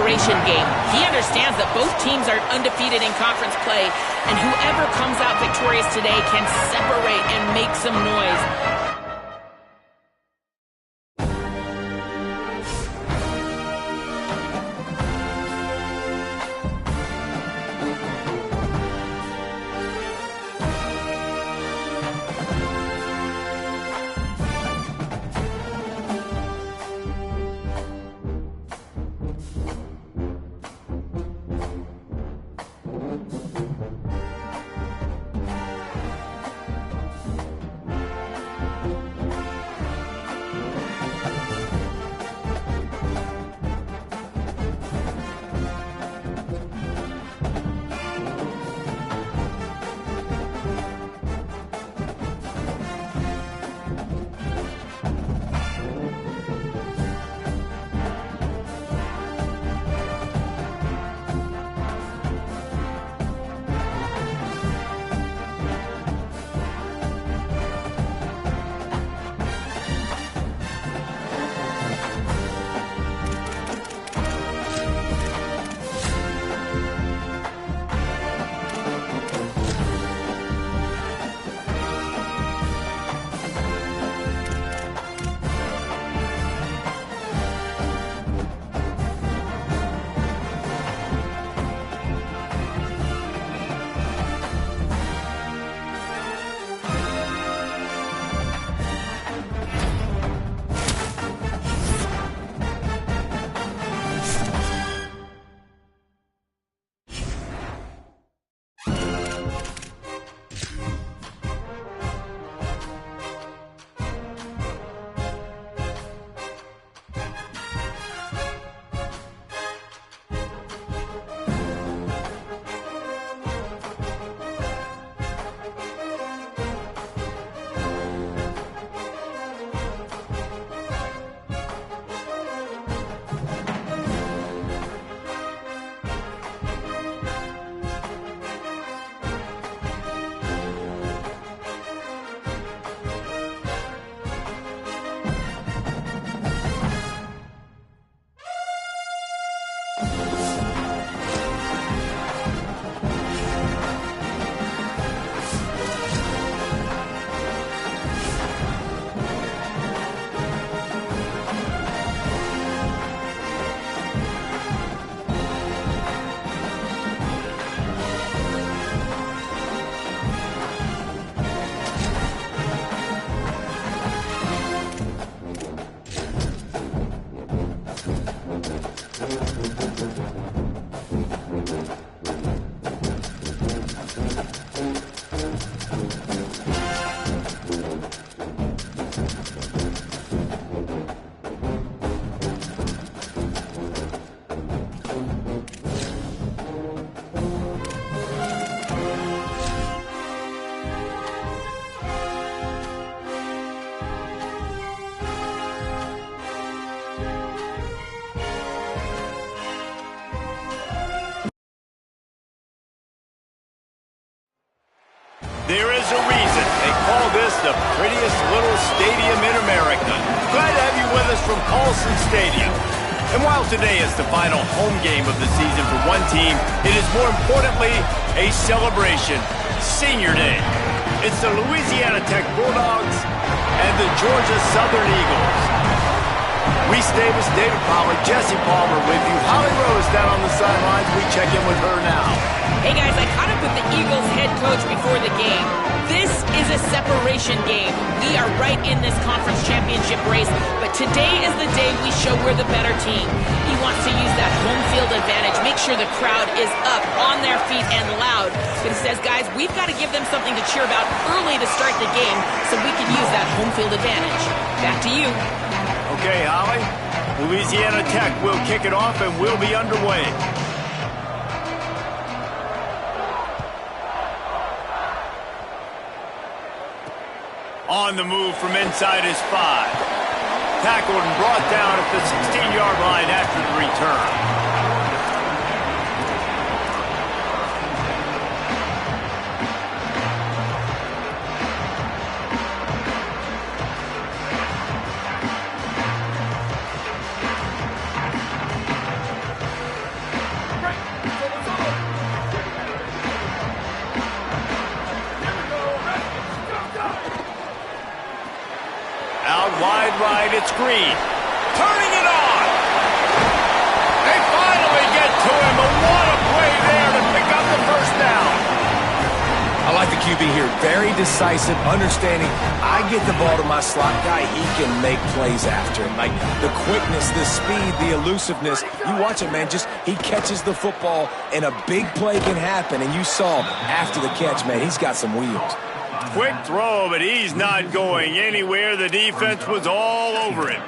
separation game. He understands that both teams are undefeated in conference play, and whoever comes out victorious today can separate and make some noise. There is a reason they call this the prettiest little stadium in America. Glad to have you with us from Colson Stadium. And while today is the final home game of the season for one team, it is more importantly a celebration, Senior Day. It's the Louisiana Tech Bulldogs and the Georgia Southern Eagles. Reese Davis, David Pollack, Jesse Palmer with you. Holly Rose down on the sidelines. We check in with her now. Hey guys, I caught up with the Eagles head coach before the game. This is a separation game. We are right in this conference championship race, but today is the day we show we're the better team. He wants to use that home field advantage, make sure the crowd is up, on their feet, and loud. But he says, guys, we've got to give them something to cheer about early to start the game so we can use that home field advantage. Back to you. Okay, Holly. Louisiana Tech will kick it off and we'll be underway. On the move from inside his 5. Tackled and brought down at the 16-yard line after the return. right, it's Green. Turning it on. They finally get to him, but what a play there to pick up the first down. I like the QB here. Very decisive, understanding. I get the ball to my slot guy, he can make plays after him. Like the quickness, the speed, the elusiveness. You watch it, man. Just he catches the football, and a big play can happen. And you saw after the catch, man, he's got some wheels. Quick throw, but he's not going anywhere. The defense was all over him.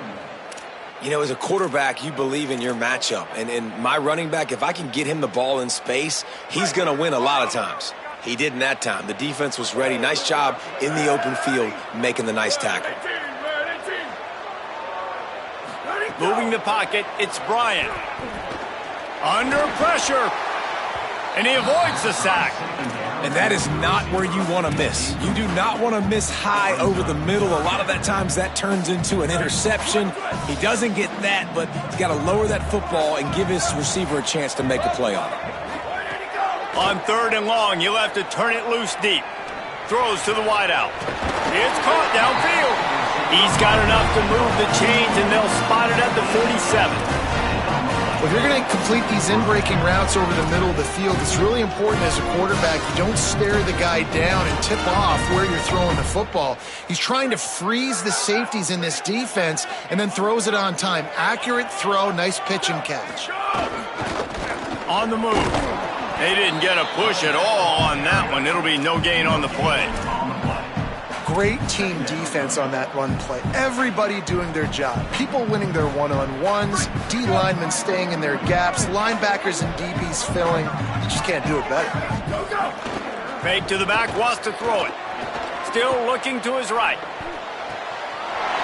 You know, as a quarterback, you believe in your matchup. And my running back, if I can get him the ball in space, he's going to win a lot of times. He didn't that time. The defense was ready. Nice job in the open field making the nice tackle. Moving the pocket, it's Bryant. Under pressure. And he avoids the sack. And that is not where you want to miss. You do not want to miss high over the middle. A lot of that times that turns into an interception. He doesn't get that, but he's got to lower that football and give his receiver a chance to make a play on it. On 3rd and long, you'll have to turn it loose deep. Throws to the wideout. It's caught downfield. He's got enough to move the chains, and they'll spot it at the 47. Well, if you're going to complete these in-breaking routes over the middle of the field, it's really important as a quarterback you don't stare the guy down and tip off where you're throwing the football. He's trying to freeze the safeties in this defense and then throws it on time. Accurate throw, nice pitch and catch. On the move. They didn't get a push at all on that one. It'll be no gain on the play. Great team defense on that run play. Everybody doing their job. People winning their one-on-ones, D linemen staying in their gaps, linebackers and DBs filling. You just can't do it better. Fake to the back, wants to throw it. Still looking to his right.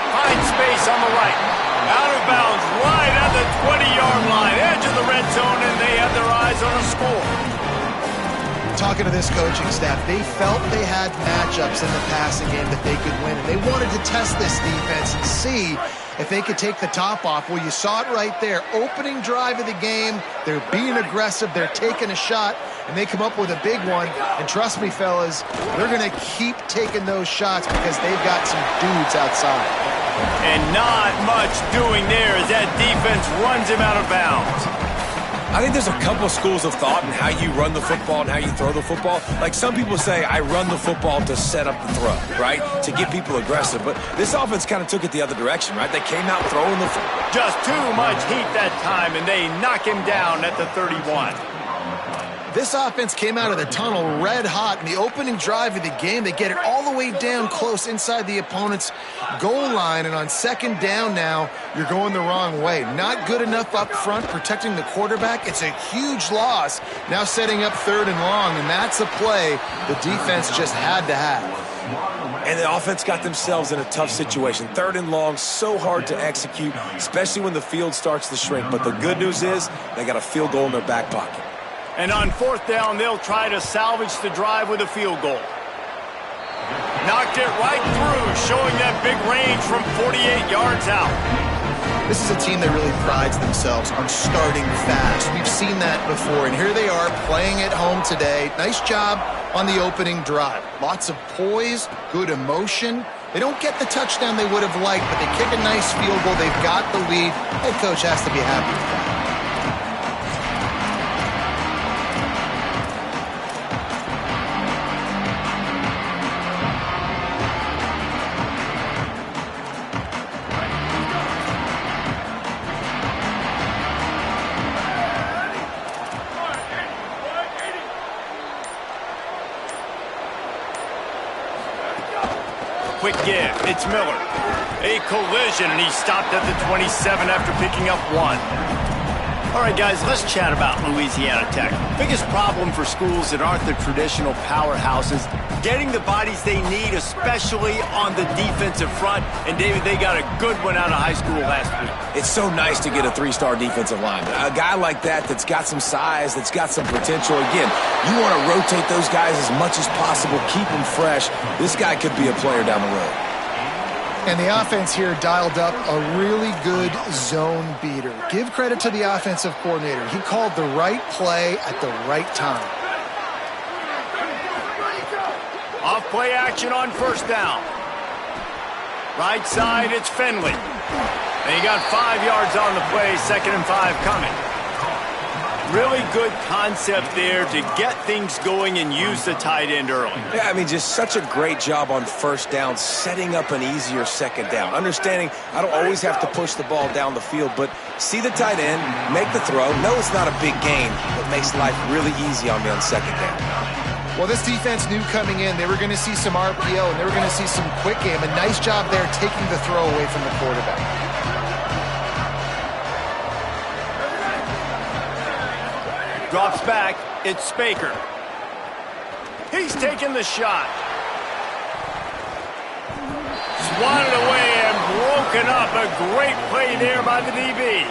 Finds space on the right. Out of bounds, right at the 20-yard line. Edge of the red zone, and they have their eyes on a score. Talking to this coaching staff, they felt they had matchups in the passing game that they could win, and they wanted to test this defense and see if they could take the top off. Well, you saw it right there. Opening drive of the game, they're being aggressive, they're taking a shot, and they come up with a big one. And trust me, fellas, they're going to keep taking those shots because they've got some dudes outside. And not much doing there as that defense runs him out of bounds. I think there's a couple schools of thought in how you run the football and how you throw the football. Like some people say, I run the football to set up the throw, right? To get people aggressive. But this offense kind of took it the other direction, right? They came out throwing the football. Just too much heat that time, and they knock him down at the 31. This offense came out of the tunnel red hot in the opening drive of the game. They get it all the way down close inside the opponent's goal line, and on 2nd down now, you're going the wrong way. Not good enough up front protecting the quarterback. It's a huge loss. Now setting up 3rd and long, and that's a play the defense just had to have. And the offense got themselves in a tough situation. 3rd and long, so hard to execute, especially when the field starts to shrink. But the good news is they got a field goal in their back pocket. And on 4th down, they'll try to salvage the drive with a field goal. Knocked it right through, showing that big range from 48 yards out. This is a team that really prides themselves on starting fast. We've seen that before, and here they are playing at home today. Nice job on the opening drive. Lots of poise, good emotion. They don't get the touchdown they would have liked, but they kick a nice field goal. They've got the lead. Head coach has to be happy with that. Quick give, it's Miller. A collision, and he stopped at the 27 after picking up 1. All right, guys, let's chat about Louisiana Tech. Biggest problem for schools that aren't the traditional powerhouses, getting the bodies they need, especially on the defensive front. And, David, they got a good one out of high school last week. It's so nice to get a 3-star defensive lineman. A guy like that's got some size, that's got some potential. Again, you want to rotate those guys as much as possible, keep them fresh. This guy could be a player down the road. And the offense here dialed up a really good zone beater. Give credit to the offensive coordinator. He called the right play at the right time. Off play action on 1st down. Right side, it's Finley. And he got 5 yards on the play, 2nd and 5 coming. Really good concept there to get things going and use the tight end early. Yeah, I mean, just such a great job on first down, setting up an easier second down. Understanding I don't always have to push the ball down the field, but see the tight end, make the throw. No, it's not a big gain, but makes life really easy on me on second down. Well, this defense knew coming in they were going to see some RPO and they were going to see some quick game. A nice job there taking the throw away from the quarterback. Drops back, it's Spaker. He's taking the shot. Swatted away and broken up. A great play there by the DB.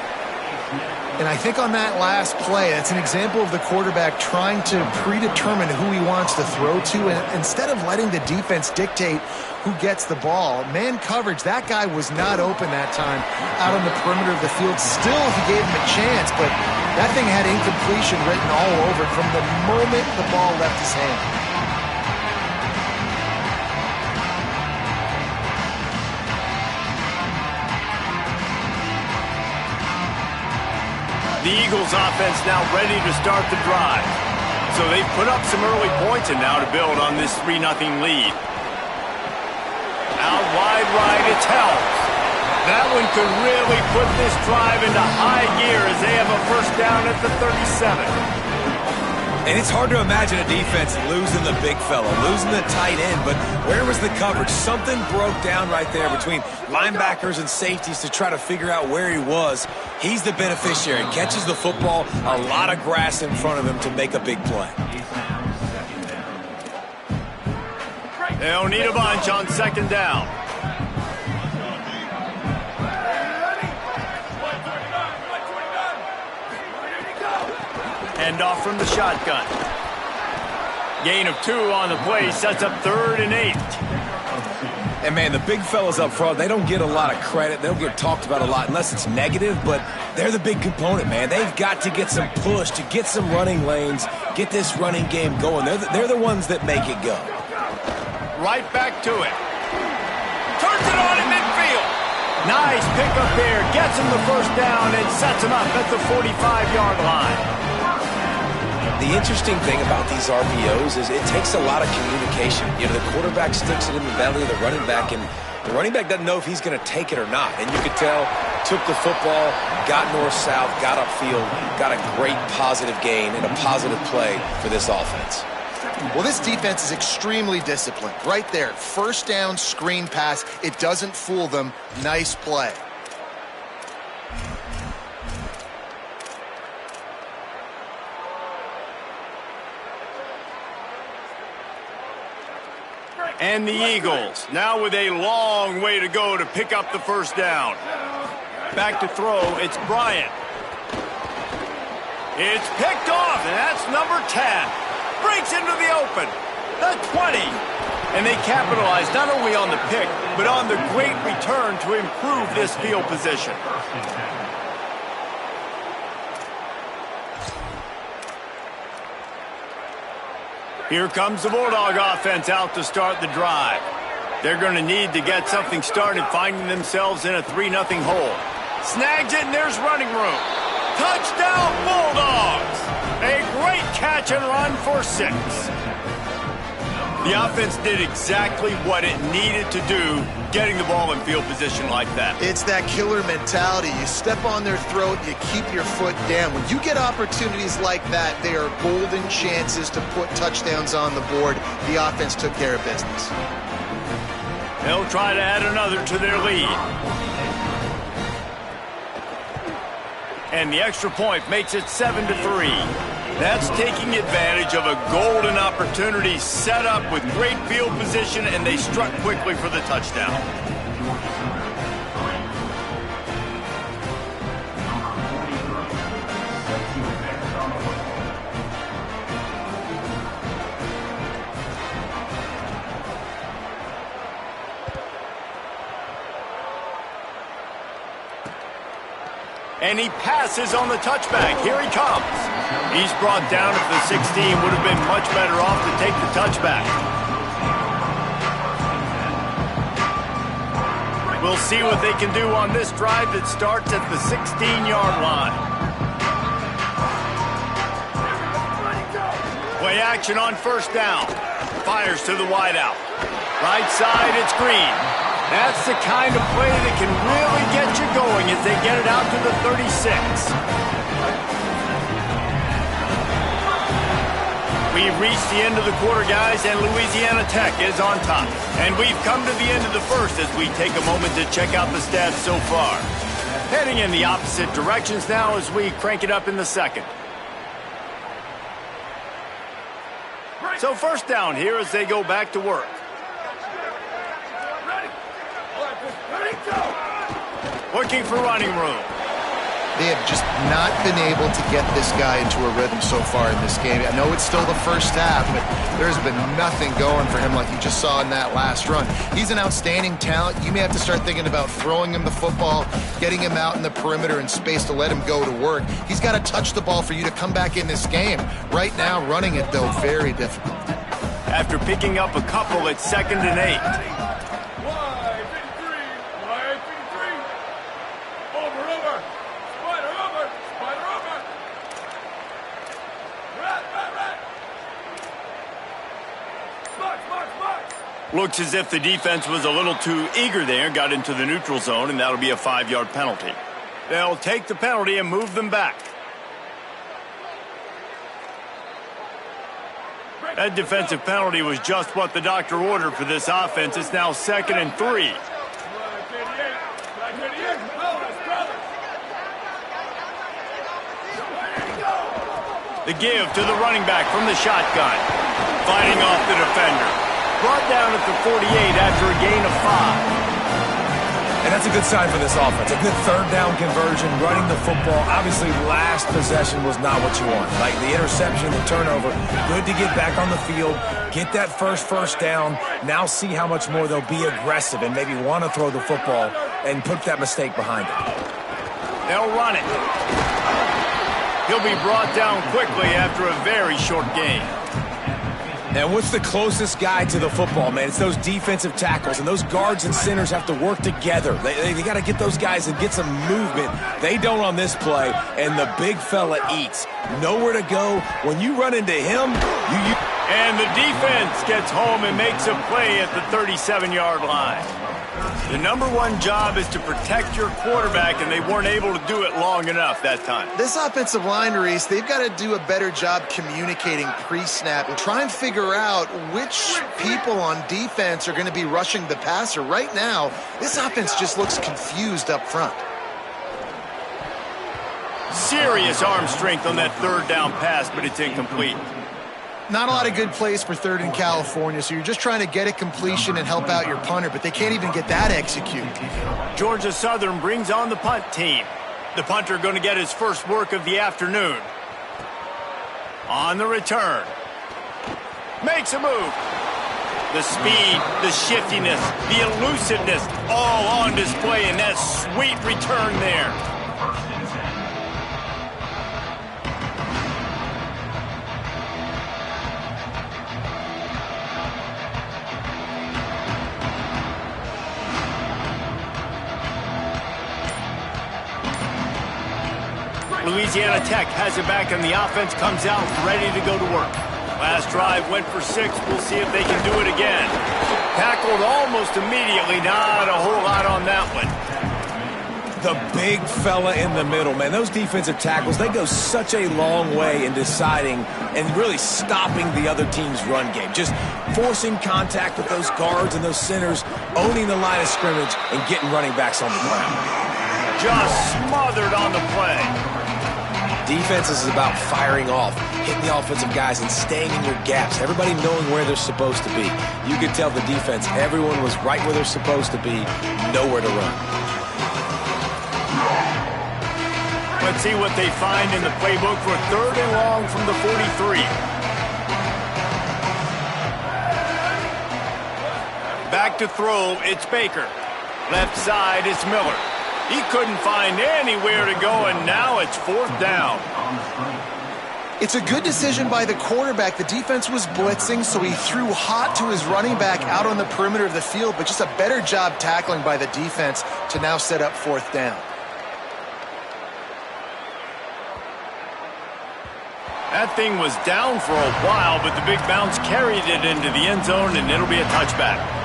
And I think on that last play, that's an example of the quarterback trying to predetermine who he wants to throw to. And instead of letting the defense dictate who gets the ball, man coverage, that guy was not open that time out on the perimeter of the field. Still, he gave him a chance, but that thing had incompletion written all over it from the moment the ball left his hand. The Eagles offense now ready to start the drive. So they've put up some early points and now to build on this 3-0 lead. Out wide right, it's Helms. That one could really put this drive into high gear as they have a first down at the 37. And it's hard to imagine a defense losing the big fella, losing the tight end, but where was the coverage? Something broke down right there between linebackers and safeties to try to figure out where he was. He's the beneficiary, catches the football, a lot of grass in front of him to make a big play. They'll need a bunch on second down. Hand off from the shotgun. Gain of 2 on the play, sets up 3rd and 8. And, man, the big fellas up front, they don't get a lot of credit. They don't get talked about a lot unless it's negative, but they're the big component, man. They've got to get some push, to get some running lanes, get this running game going. They're the ones that make it go. Right back to it. Turns it on in midfield. Nice pickup there. Gets him the first down and sets him up at the 45-yard line. The interesting thing about these RPOs is it takes a lot of communication. You know, the quarterback sticks it in the belly of the running back, and the running back doesn't know if he's going to take it or not. And you could tell, took the football, got north-south, got upfield, got a great positive gain and a positive play for this offense. Well, this defense is extremely disciplined. Right there, first down, screen pass. It doesn't fool them. Nice play. And the Eagles, now with a long way to go to pick up the first down. Back to throw, it's Bryant. It's picked off, and that's number 10. Breaks into the open, the 20. And they capitalize not only on the pick, but on the great return to improve this field position. Here comes the Bulldog offense out to start the drive. They're going to need to get something started, finding themselves in a 3-0 hole. Snags it, and there's running room. Touchdown, Bulldogs! A great catch and run for 6. The offense did exactly what it needed to do, getting the ball in field position like that. It's that killer mentality. You step on their throat, you keep your foot down. When you get opportunities like that, they are golden chances to put touchdowns on the board. The offense took care of business. They'll try to add another to their lead. And the extra point makes it 7-3. That's taking advantage of a golden opportunity set up with great field position, and they struck quickly for the touchdown. And he passes on the touchback. Here he comes. He's brought down at the 16. Would have been much better off to take the touchback. We'll see what they can do on this drive that starts at the 16-yard line. Play action on first down. Fires to the wideout. Right side, it's Green. That's the kind of play that can really get you going as they get it out to the 36. We've reached the end of the quarter, guys, and Louisiana Tech is on top. And we've come to the end of the first as we take a moment to check out the stats so far. Heading in the opposite directions now as we crank it up in the second. So first down here as they go back to work. Looking for running room. They have just not been able to get this guy into a rhythm so far in this game. I know it's still the first half, but there's been nothing going for him like you just saw in that last run. He's an outstanding talent. You may have to start thinking about throwing him the football, getting him out in the perimeter in space to let him go to work. He's got to touch the ball for you to come back in this game. Right now, running it, though, very difficult. After picking up a couple at 2nd and 8. Looks as if the defense was a little too eager there, got into the neutral zone, and that'll be a 5-yard penalty. They'll take the penalty and move them back. That defensive penalty was just what the doctor ordered for this offense. It's now 2nd and 3. The give to the running back from the shotgun. Fighting off the defender. Brought down at the 48 after a gain of 5. And that's a good sign for this offense. A good third down conversion, running the football. Obviously, last possession was not what you want. Like the interception, the turnover. Good to get back on the field, get that first down. Now see how much more they'll be aggressive and maybe want to throw the football and put that mistake behind them. They'll run it. He'll be brought down quickly after a very short gain. And what's the closest guy to the football, man? It's those defensive tackles, and those guards and centers have to work together. They got to get those guys and get some movement. They don't on this play, and the big fella eats. Nowhere to go. When you run into him, And the defense gets home and makes a play at the 37-yard line. The number one job is to protect your quarterback, and they weren't able to do it long enough that time. This offensive line, Reese, they've got to do a better job communicating pre-snap and try and figure out which people on defense are going to be rushing the passer. Right now, this offense just looks confused up front. Serious arm strength on that 3rd down pass, but it's incomplete. Not a lot of good plays for 3rd in California, so you're just trying to get a completion and help out your punter, but they can't even get that executed. Georgia Southern brings on the punt team. The punter going to get his first work of the afternoon. On the return. Makes a move. The speed, the shiftiness, the elusiveness, all on display in that sweet return there. Louisiana Tech has it back, and the offense comes out ready to go to work. Last drive went for 6. We'll see if they can do it again. Tackled almost immediately. Not a whole lot on that one. The big fella in the middle, man. Those defensive tackles, they go such a long way in deciding and really stopping the other team's run game. Just forcing contact with those guards and those centers, owning the line of scrimmage, and getting running backs on the ground. Just smothered on the play. Defense is about firing off, hitting the offensive guys, and staying in your gaps. Everybody knowing where they're supposed to be. You could tell the defense, everyone was right where they're supposed to be, nowhere to run. Let's see what they find in the playbook for 3rd and long from the 43. Back to throw, it's Baker. Left side, it's Miller. He couldn't find anywhere to go, and now it's 4th down. It's a good decision by the quarterback. The defense was blitzing, so he threw hot to his running back out on the perimeter of the field, but just a better job tackling by the defense to now set up 4th down. That thing was down for a while, but the big bounce carried it into the end zone, and it'll be a touchback.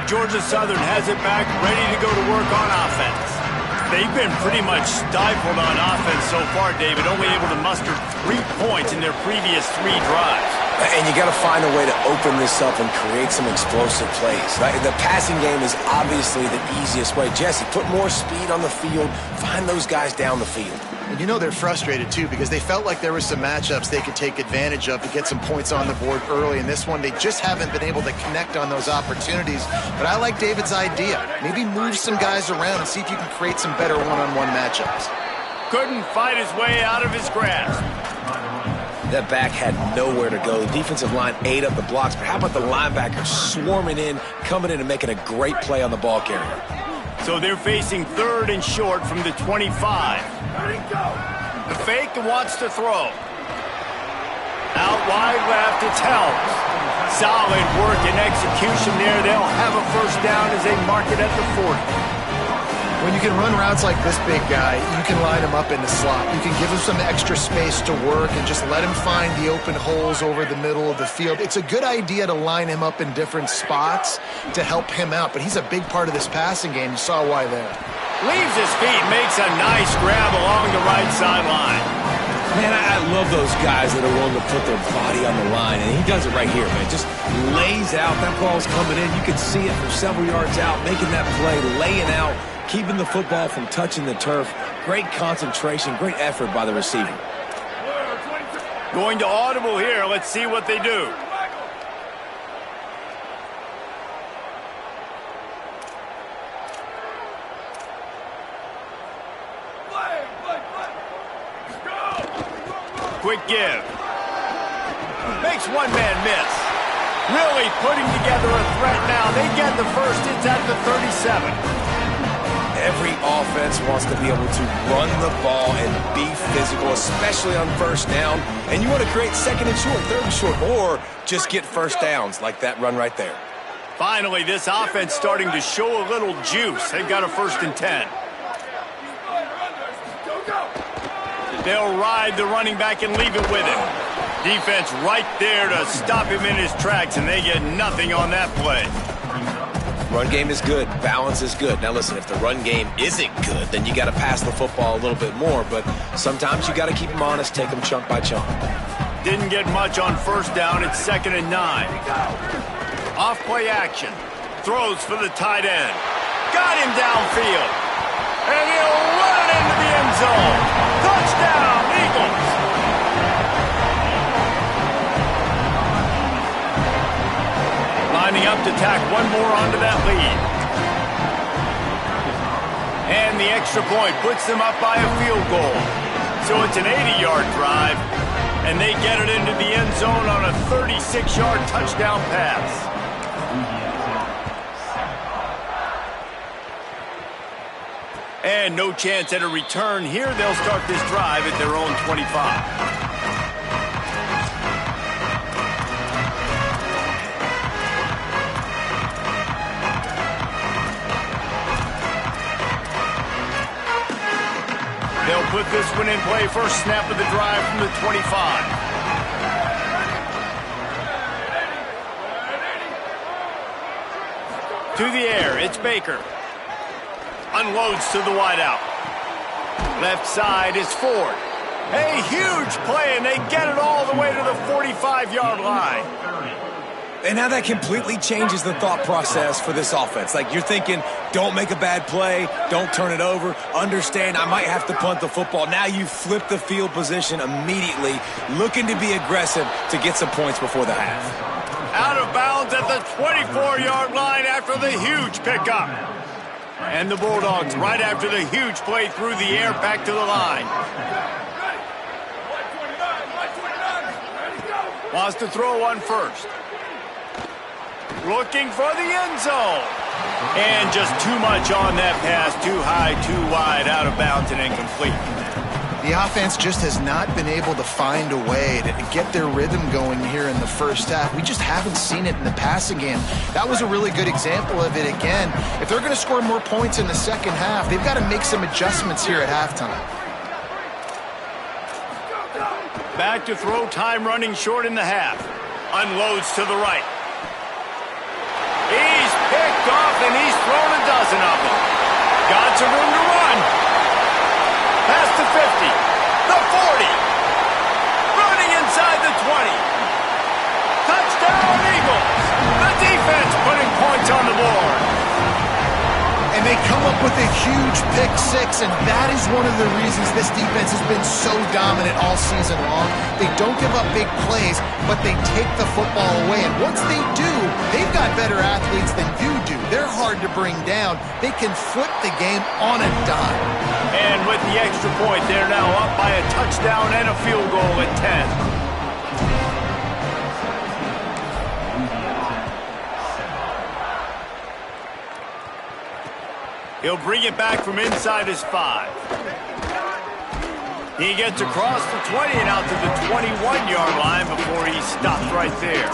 Georgia Southern has it back, ready to go to work on offense. They've been pretty much stifled on offense so far, David, only able to muster 3 points in their previous 3 drives. And you got to find a way to open this up and create some explosive plays. Right? The passing game is obviously the easiest way. Jesse, put more speed on the field, find those guys down the field. And you know they're frustrated, too, because they felt like there were some matchups they could take advantage of to get some points on the board early. In this one, they just haven't been able to connect on those opportunities. But I like David's idea. Maybe move some guys around and see if you can create some better one-on-one matchups. Couldn't fight his way out of his grasp. That back had nowhere to go. The defensive line ate up the blocks, but how about the linebackers swarming in, coming in and making a great play on the ball carrier? So they're facing 3rd and short from the 25. The fake wants to throw. Out wide left, it's Helms. Solid work and execution there. They'll have a 1st down as they mark it at the 40. When you can run routes like this big guy, you can line him up in the slot. You can give him some extra space to work and just let him find the open holes over the middle of the field. It's a good idea to line him up in different spots to help him out, but he's a big part of this passing game. You saw why there. Leaves his feet, makes a nice grab along the right sideline. Man, I love those guys that are willing to put their body on the line, and he does it right here, man. Just lays out. That ball's coming in. You can see it from several yards out, making that play, laying out, keeping the football from touching the turf. Great concentration, great effort by the receiver. Going to audible here. Let's see what they do. Quick give. Makes one man miss. Really putting together a threat now. They get the first. It's at the 37. Every offense wants to be able to run the ball and be physical, especially on 1st down. And you want to create 2nd and short, 3rd and short, or just get 1st downs like that run right there. Finally, this offense starting to show a little juice. They've got a 1st and 10. They'll ride the running back and leave it with him. Defense right there to stop him in his tracks, and they get nothing on that play. Run game is good. Balance is good. Now, listen, if the run game isn't good, then you got to pass the football a little bit more. But sometimes you got to keep them honest, take them chunk by chunk. Didn't get much on 1st down. It's 2nd and 9. Off play action. Throws for the tight end. Got him downfield. And he'll run it into the end zone. Touchdown, Eagles. Lining up to tack one more onto that lead. And the extra point puts them up by a field goal. So it's an 80-yard drive, and they get it into the end zone on a 36-yard touchdown pass. And no chance at a return here. They'll start this drive at their own 25. They'll put this one in play. First snap of the drive from the 25. To the air, it's Baker. Unloads to the wideout. Left side is Ford. A huge play, and they get it all the way to the 45-yard line. And now that completely changes the thought process for this offense. Like, you're thinking, don't make a bad play, don't turn it over, understand I might have to punt the football. Now you flip the field position immediately, looking to be aggressive to get some points before the half. Out of bounds at the 24-yard line after the huge pickup. And the Bulldogs, right after the huge play through the air, back to the line. Wants to throw on first. Looking for the end zone. And just too much on that pass. Too high, too wide, out of bounds and incomplete. The offense just has not been able to find a way to get their rhythm going here in the first half. We just haven't seen it in the passing game. That was a really good example of it again. If they're going to score more points in the second half, they've got to make some adjustments here at halftime. Back to throw, time running short in the half. Unloads to the right. He's picked off and he's thrown a dozen of them. Got some room to run. Past the 50, the 40. Running inside the 20. Touchdown Eagles. The defense putting points on the board. And they come up with a huge pick six, and that is one of the reasons this defense has been so dominant all season long. They don't give up big plays, but they take the football away. And once they do, they've got better athletes than you do. They're hard to bring down. They can flip the game on a dime. And with the extra point, they're now up by a touchdown and a field goal at 10. He'll bring it back from inside his 5. He gets across the 20 and out to the 21-yard line before he stops right there.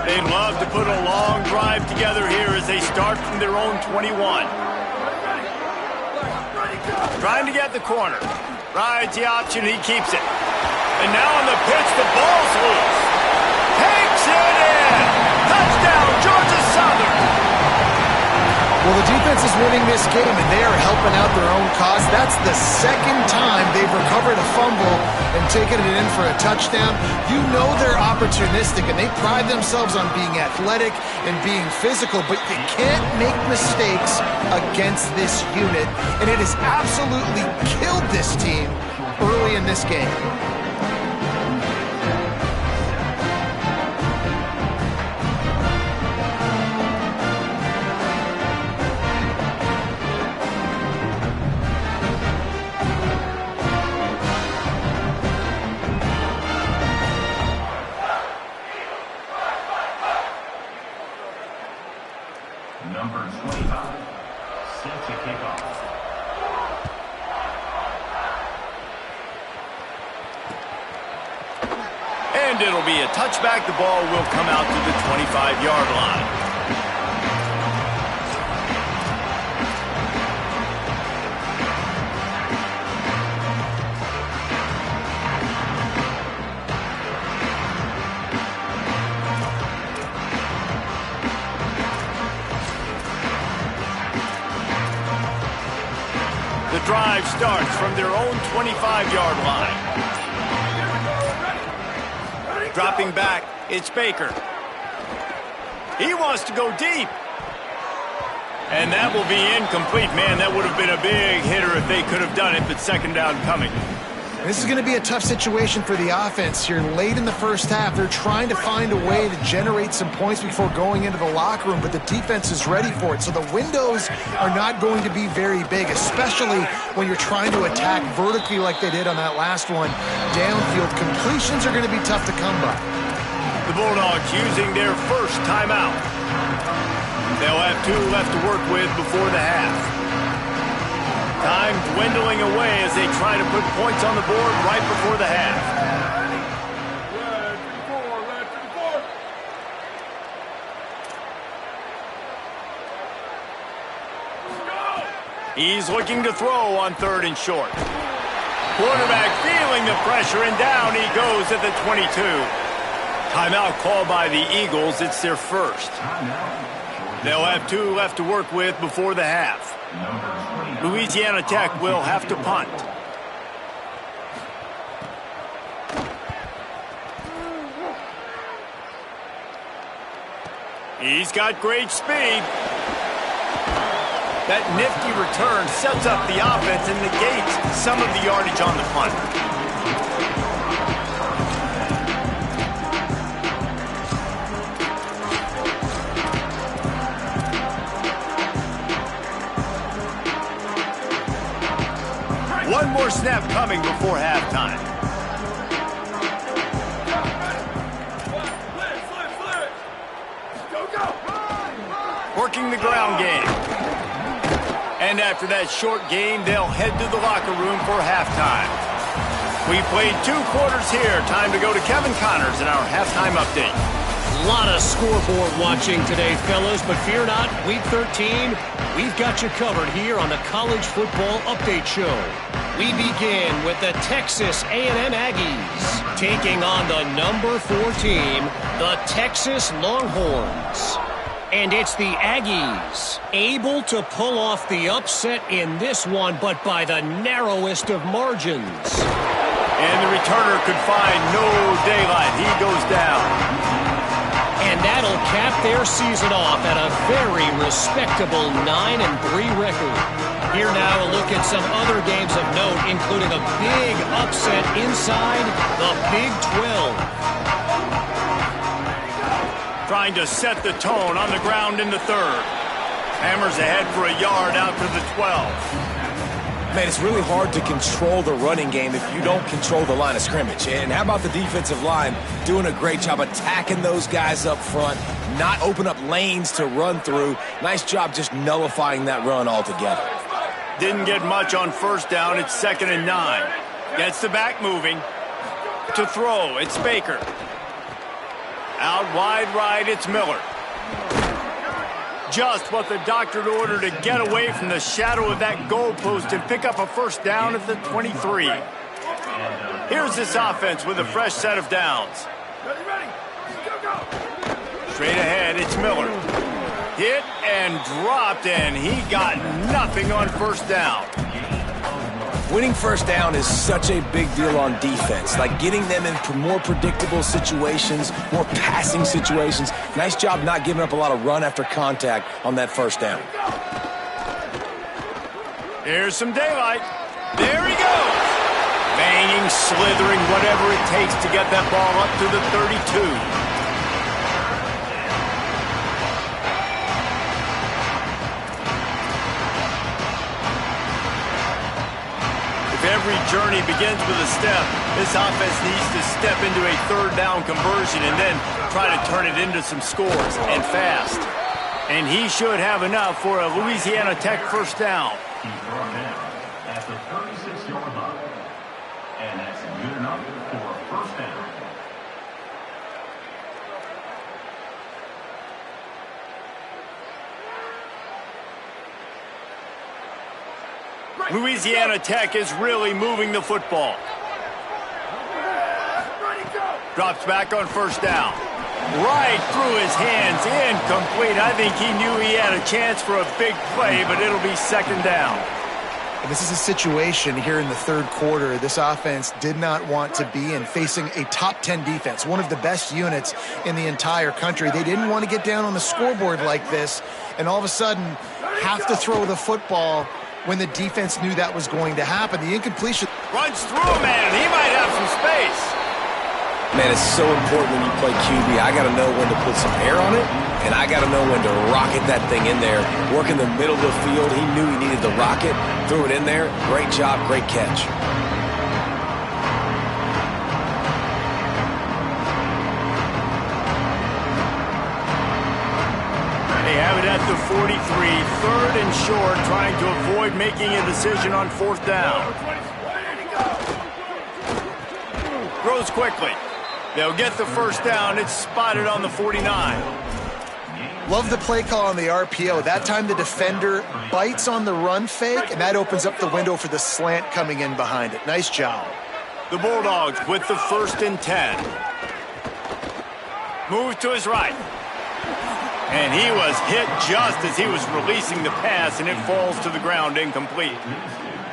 They'd love to put a long drive together here as they start from their own 21. Trying to get the corner. Rides the option, he keeps it. And now on the pitch, the ball's loose. Takes it in! Touchdown, Georgia Southern! Well, the defense is winning this game, and they are helping out their own cause. That's the second time they've recovered a fumble and taken it in for a touchdown. You know they're opportunistic, and they pride themselves on being athletic and being physical, but you can't make mistakes against this unit, and it has absolutely killed this team early in this game. Number 25, set to kick off. And it'll be a touchback. The ball will come out to the 25-yard line. The drive starts from their own 25-yard line. Dropping back, it's Baker. He wants to go deep. And that will be incomplete. Man, that would have been a big hitter if they could have done it, but second down coming. This is going to be a tough situation for the offense here. Late in the first half, they're trying to find a way to generate some points before going into the locker room, but the defense is ready for it. So the windows are not going to be very big, especially when you're trying to attack vertically like they did on that last one. Downfield completions are going to be tough to come by. The Bulldogs using their first timeout. They'll have 2 left to work with before the half. Time dwindling away as they try to put points on the board right before the half. He's looking to throw on 3rd and short. Quarterback feeling the pressure, and down he goes at the 22. Timeout called by the Eagles. It's their first. They'll have 2 left to work with before the half. Louisiana Tech will have to punt. He's got great speed. That nifty return sets up the offense and negates some of the yardage on the punt. snap coming before halftime. Working the ground game. And after that short game, they'll head to the locker room for halftime. We played 2 quarters here. Time to go to Kevin Connors in our halftime update. A lot of scoreboard watching today, fellas, but fear not, Week 13, we've got you covered here on the College Football Update Show. We begin with the Texas A&M Aggies taking on the number 4 team, the Texas Longhorns. And it's the Aggies able to pull off the upset in this one, but by the narrowest of margins. And the returner could find no daylight. He goes down. And that'll cap their season off at a very respectable 9-3 record. Here now a look at some other games of note, including a big upset inside the Big 12. Trying to set the tone on the ground in the 3rd. Hammers ahead for a yard out to the 12. Man, it's really hard to control the running game if you don't control the line of scrimmage. And how about the defensive line doing a great job attacking those guys up front, not open up lanes to run through. Nice job just nullifying that run altogether. Didn't get much on first down. It's 2nd and 9. Gets the back moving. To throw, it's Baker. Out wide right, it's Miller. Just what the doctor ordered to get away from the shadow of that goalpost and pick up a first down at the 23. Here's this offense with a fresh set of downs. Straight ahead, it's Miller. Hit and dropped, and he got nothing on first down. Winning first down is such a big deal on defense, like getting them in more predictable situations, more passing situations. Nice job not giving up a lot of run after contact on that first down. Here's some daylight. There he goes. Banging, slithering, whatever it takes to get that ball up to the 32. Every journey begins with a step. This offense needs to step into a 3rd down conversion and then try to turn it into some scores, and fast. And he should have enough for a Louisiana Tech first down. He's brought down at the 36-yard line. And that's good enough for a first down. Louisiana Tech is really moving the football. Drops back on first down. Right through his hands, incomplete. I think he knew he had a chance for a big play, but it'll be 2nd down. And this is a situation here in the 3rd quarter this offense did not want to be in, facing a top 10 defense, one of the best units in the entire country. They didn't want to get down on the scoreboard like this and all of a sudden have to throw the football when the defense knew that was going to happen. The incompletion. Runs through a man, and he might have some space. Man, it's so important when you play QB. I got to know when to put some air on it, and I got to know when to rocket that thing in there. Work in the middle of the field. He knew he needed the rocket. Threw it in there. Great job, great catch. They have it at the 43, 3rd and short, trying to avoid making a decision on 4th down. Throws quickly. They'll get the first down. It's spotted on the 49. Love the play call on the RPO. That time the defender bites on the run fake, and that opens up the window for the slant coming in behind it. Nice job. The Bulldogs with the 1st and 10. Move to his right. And he was hit just as he was releasing the pass, and it falls to the ground incomplete.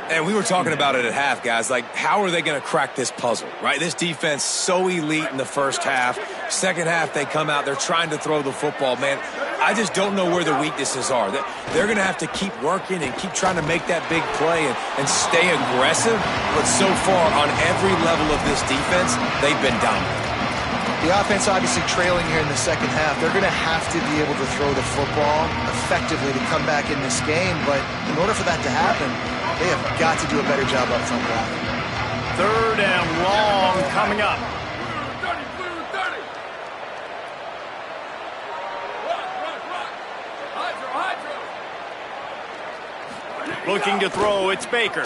And we were talking about it at half, guys. Like, how are they going to crack this puzzle, right? This defense so elite in the first half. Second half, they come out. They're trying to throw the football. Man, I just don't know where the weaknesses are. They're going to have to keep working and keep trying to make that big play and stay aggressive. But so far, on every level of this defense, they've been dominant. The offense obviously trailing here in the second half. They're going to have to be able to throw the football effectively to come back in this game. But in order for that to happen, they have got to do a better job up front blocking. 3rd and long coming up. Looking to throw, it's Baker.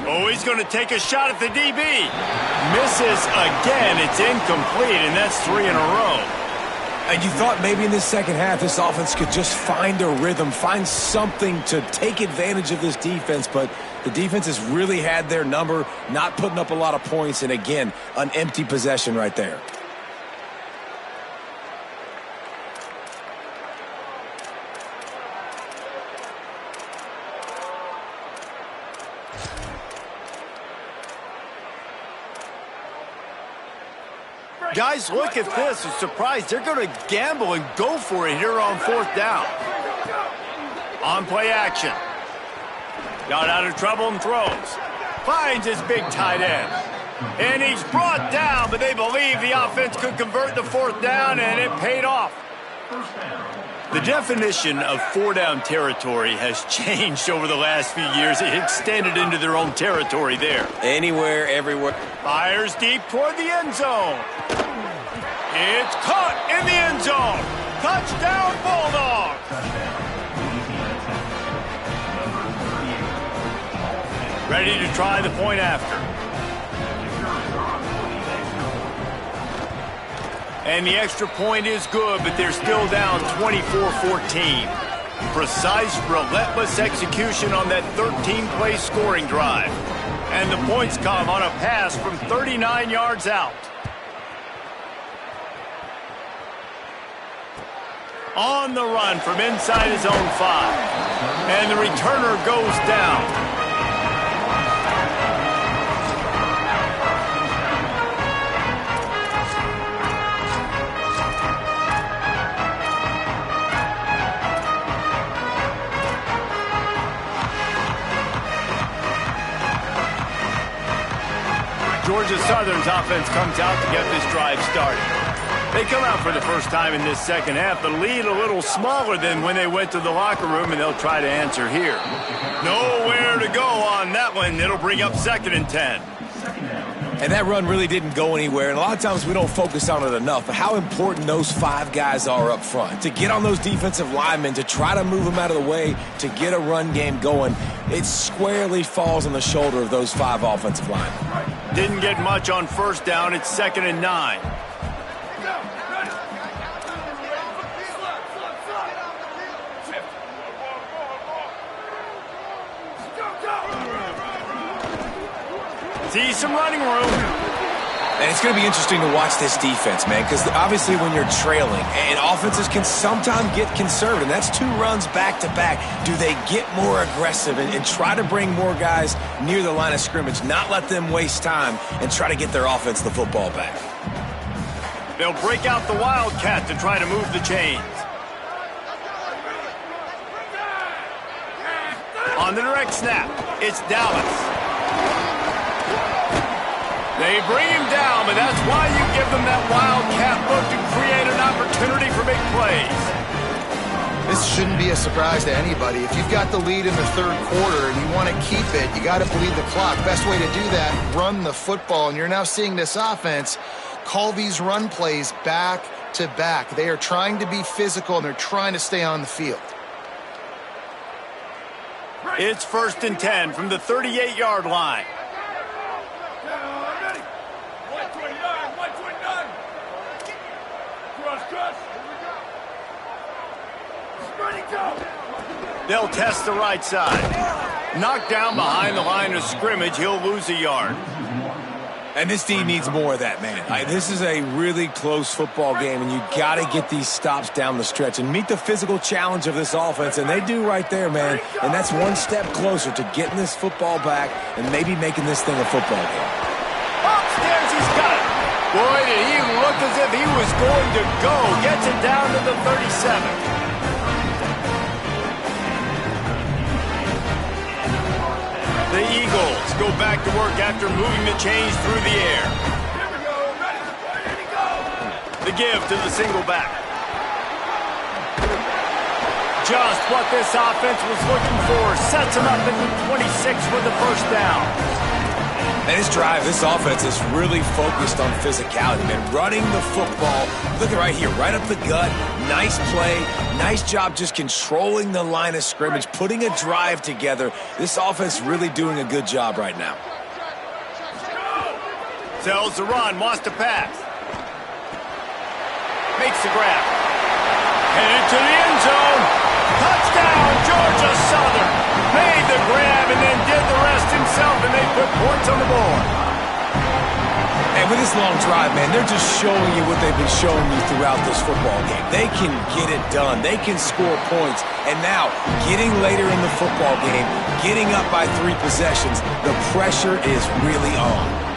Oh, he's going to take a shot at the DB. Misses again. It's incomplete, and that's 3 in a row. And you thought maybe in this second half this offense could just find a rhythm, find something to take advantage of this defense, but the defense has really had their number, not putting up a lot of points, and again, an empty possession right there. Guys, look at this. I'm surprised. They're going to gamble and go for it here on 4th down. On play action. Got out of trouble and throws. Finds his big tight end. And he's brought down, but they believe the offense could convert the 4th down, and it paid off. The definition of 4-down territory has changed over the last few years. It extended into their own territory there. Anywhere, everywhere. Fires deep toward the end zone. It's caught in the end zone. Touchdown, Bulldogs. Ready to try the point after. And the extra point is good, but they're still down 24-14. Precise, relentless execution on that 13-play scoring drive. And the points come on a pass from 39 yards out. On the run from inside his own 5. And the returner goes down. Georgia Southern's offense comes out to get this drive started. They come out for the first time in this second half, the lead a little smaller than when they went to the locker room, and they'll try to answer here. Nowhere to go on that one. It'll bring up 2nd and 10. And that run really didn't go anywhere, and a lot of times we don't focus on it enough, but how important those 5 guys are up front. To get on those defensive linemen, to try to move them out of the way, to get a run game going, it squarely falls on the shoulder of those 5 offensive linemen. Didn't get much on 1st down. It's 2nd and 9. See some running room. And it's going to be interesting to watch this defense, man, because obviously when you're trailing, and offenses can sometimes get conservative, and that's 2 runs back-to-back. Do they get more aggressive and try to bring more guys near the line of scrimmage, not let them waste time, and try to get their offense the football back? They'll break out the Wildcat to try to move the chains. On the direct snap, it's Dallas. They bring him down, but that's why you give them that Wildcat look to create an opportunity for big plays. This shouldn't be a surprise to anybody. If you've got the lead in the 3rd quarter and you want to keep it, you got to bleed the clock. Best way to do that, run the football. And you're now seeing this offense call these run plays back to back. They are trying to be physical, and they're trying to stay on the field. It's 1st and 10 from the 38-yard line. They'll test the right side. Knocked down behind the line of scrimmage, he'll lose a yard. And this team needs more of that, man. This is a really close football game, and you got to get these stops down the stretch and meet the physical challenge of this offense, and they do right there, man. And that's one step closer to getting this football back and maybe making this thing a football game. Upstairs, he's got it. Boy, did he look as if he was going to go. Gets it down to the 37. The Eagles go back to work after moving the chains through the air. Here we go. Ready to go. The give to the single back. Just what this offense was looking for. Sets them up at the 26 with the first down. And this drive, this offense is really focused on physicality, man. Running the football. Look at right here, right up the gut. Nice play. Nice job just controlling the line of scrimmage, putting a drive together. This offense really doing a good job right now. Tells the run, wants to pass. Makes the grab. Headed to the end zone. Touchdown, Georgia Southern. Made the grab and then did the rest himself, and they put points on the board. And with this long drive, man, they're just showing you what they've been showing you throughout this football game. They can get it done. They can score points. And now, getting later in the football game, getting up by 3 possessions, the pressure is really on.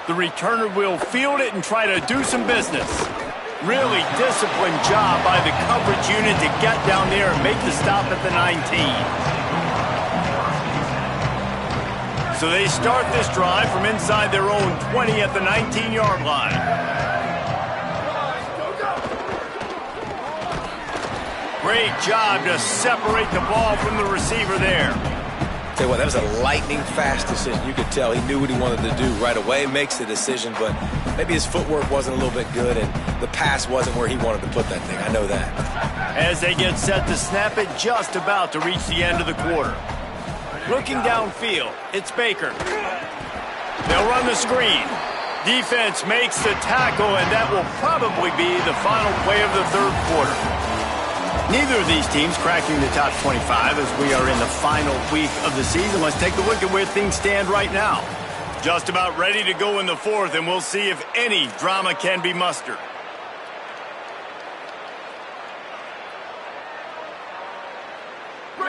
The returner will field it and try to do some business. Really disciplined job by the coverage unit to get down there and make the stop at the 19. So they start this drive from inside their own 20 at the 19-yard line. Great job to separate the ball from the receiver there. Tell you what, that was a lightning-fast decision. You could tell he knew what he wanted to do right away, makes the decision, but maybe his footwork wasn't a little bit good, and the pass wasn't where he wanted to put that thing. I know that. As they get set to snap it, just about to reach the end of the quarter. Looking downfield, it's Baker. They'll run the screen. Defense makes the tackle, and that will probably be the final play of the third quarter. Neither of these teams cracking the top 25 as we are in the final week of the season. Let's take a look at where things stand right now. Just about ready to go in the fourth, and we'll see if any drama can be mustered.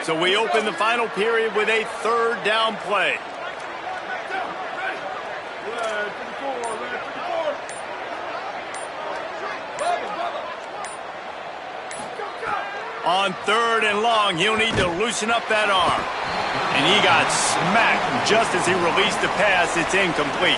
So we open the final period with a third down play. On third and long, he'll need to loosen up that arm. And he got smacked just as he released the pass. It's incomplete.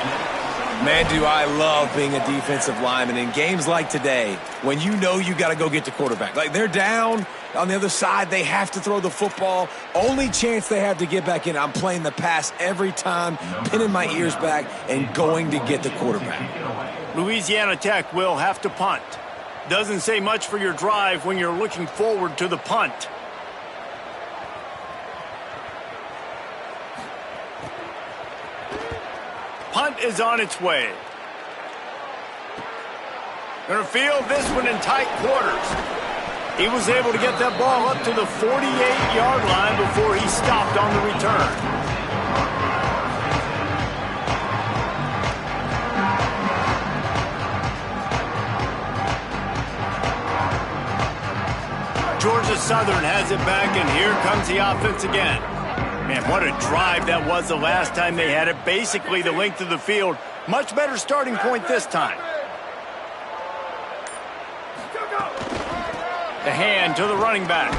Man, do I love being a defensive lineman in games like today when you know you got to go get the quarterback. Like, they're down on the other side. They have to throw the football. Only chance they have to get back in. I'm playing the pass every time, pinning my ears back and going to get the quarterback. Louisiana Tech will have to punt. Doesn't say much for your drive when you're looking forward to the punt. Punt is on its way. Gonna field this one in tight quarters. He was able to get that ball up to the 48-yard line before he stopped on the return. Georgia Southern has it back, and here comes the offense again. Man, what a drive that was the last time they had it. Basically the length of the field. Much better starting point this time. The hand to the running back.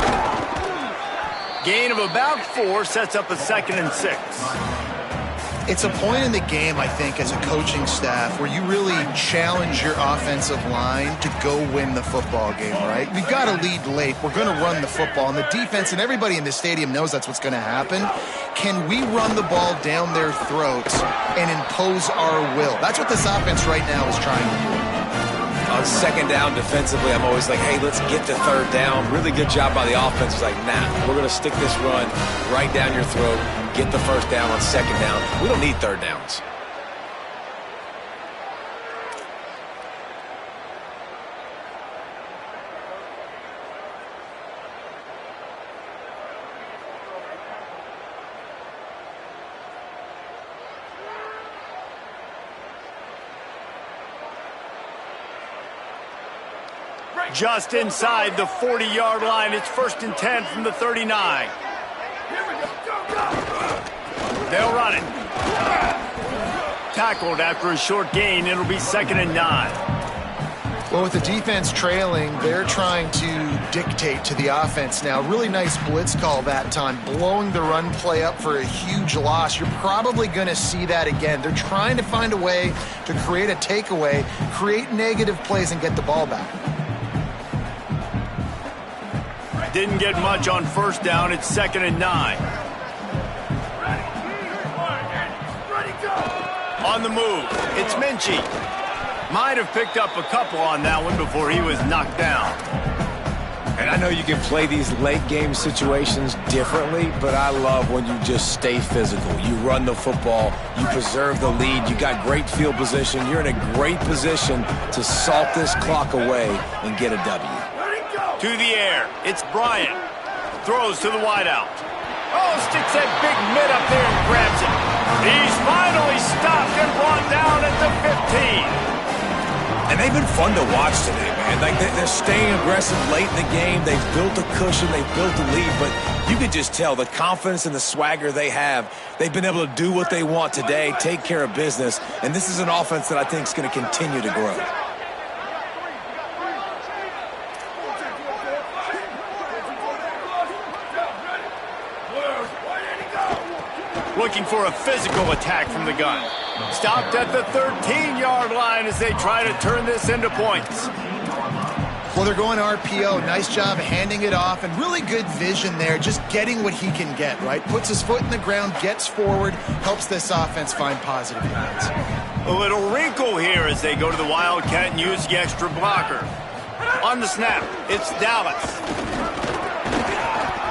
Gain of about 4 sets up a 2nd and 6. It's a point in the game, I think, as a coaching staff where you really challenge your offensive line to go win the football game, right? We've got to lead late. We're going to run the football. And the defense and everybody in the stadium knows that's what's going to happen. Can we run the ball down their throats and impose our will? That's what this offense right now is trying to do. On 2nd down defensively, I'm always like, hey, let's get to 3rd down. Really good job by the offense. It's like, nah, we're going to stick this run right down your throat, get the 1st down on 2nd down. We don't need 3rd downs. Just inside the 40-yard line. It's 1st and 10 from the 39. They'll run it. Tackled after a short gain. It'll be 2nd and 9. Well, with the defense trailing, they're trying to dictate to the offense now. Really nice blitz call that time, blowing the run play up for a huge loss. You're probably going to see that again. They're trying to find a way to create a takeaway, create negative plays, and get the ball back. Didn't get much on first down. It's 2nd and 9. On the move, it's Minchie. Might have picked up a couple on that one before he was knocked down. And I know you can play these late game situations differently, but I love when you just stay physical. You run the football, you preserve the lead, you got great field position. You're in a great position to salt this clock away and get a W. To the air, it's Bryant. Throws to the wideout. Oh, sticks that big mid up there and grabs it. He's finally stopped and brought down at the 15. And they've been fun to watch today, man. Like, they're staying aggressive late in the game. They've built a cushion. They've built a lead. But you could just tell the confidence and the swagger they have. They've been able to do what they want today, take care of business. And this is an offense that I think is going to continue to grow. Looking for a physical attack from the gun. Stopped at the 13-yard line as they try to turn this into points. Well, they're going RPO. Nice job handing it off, and really good vision there, just getting what he can get, right? Puts his foot in the ground, gets forward, helps this offense find positive yards. A little wrinkle here as they go to the Wildcat and use the extra blocker. On the snap, it's Dallas.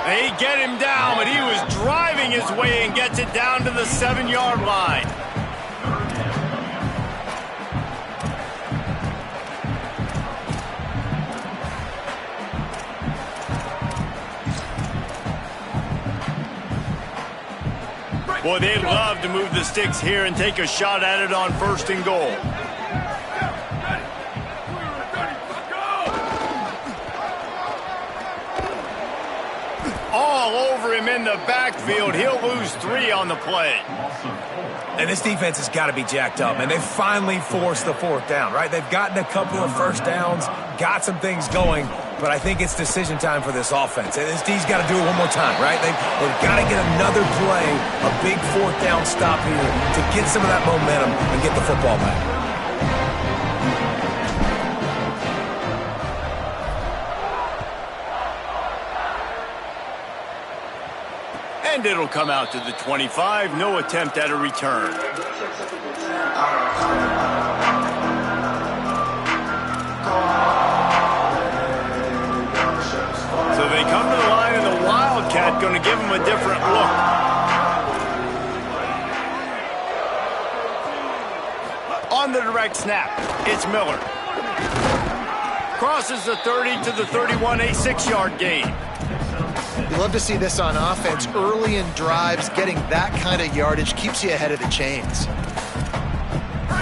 They get him down, but he was driving his way and gets it down to the 7-yard line. Boy, they'd love to move the sticks here and take a shot at it on 1st and goal. All over him in the backfield. He'll lose 3 on the play. And this defense has got to be jacked up, and they finally forced the 4th down, right? They've gotten a couple of first downs, got some things going, but I think it's decision time for this offense. And this D's got to do it one more time, right? They've got to get another play, a big 4th down stop here to get some of that momentum and get the football back. And it'll come out to the 25. No attempt at a return. So they come to the line, and the Wildcat going to give them a different look. On the direct snap, it's Miller. Crosses the 30 to the 31, a 6-yard gain. You love to see this on offense. Early in drives, getting that kind of yardage keeps you ahead of the chains.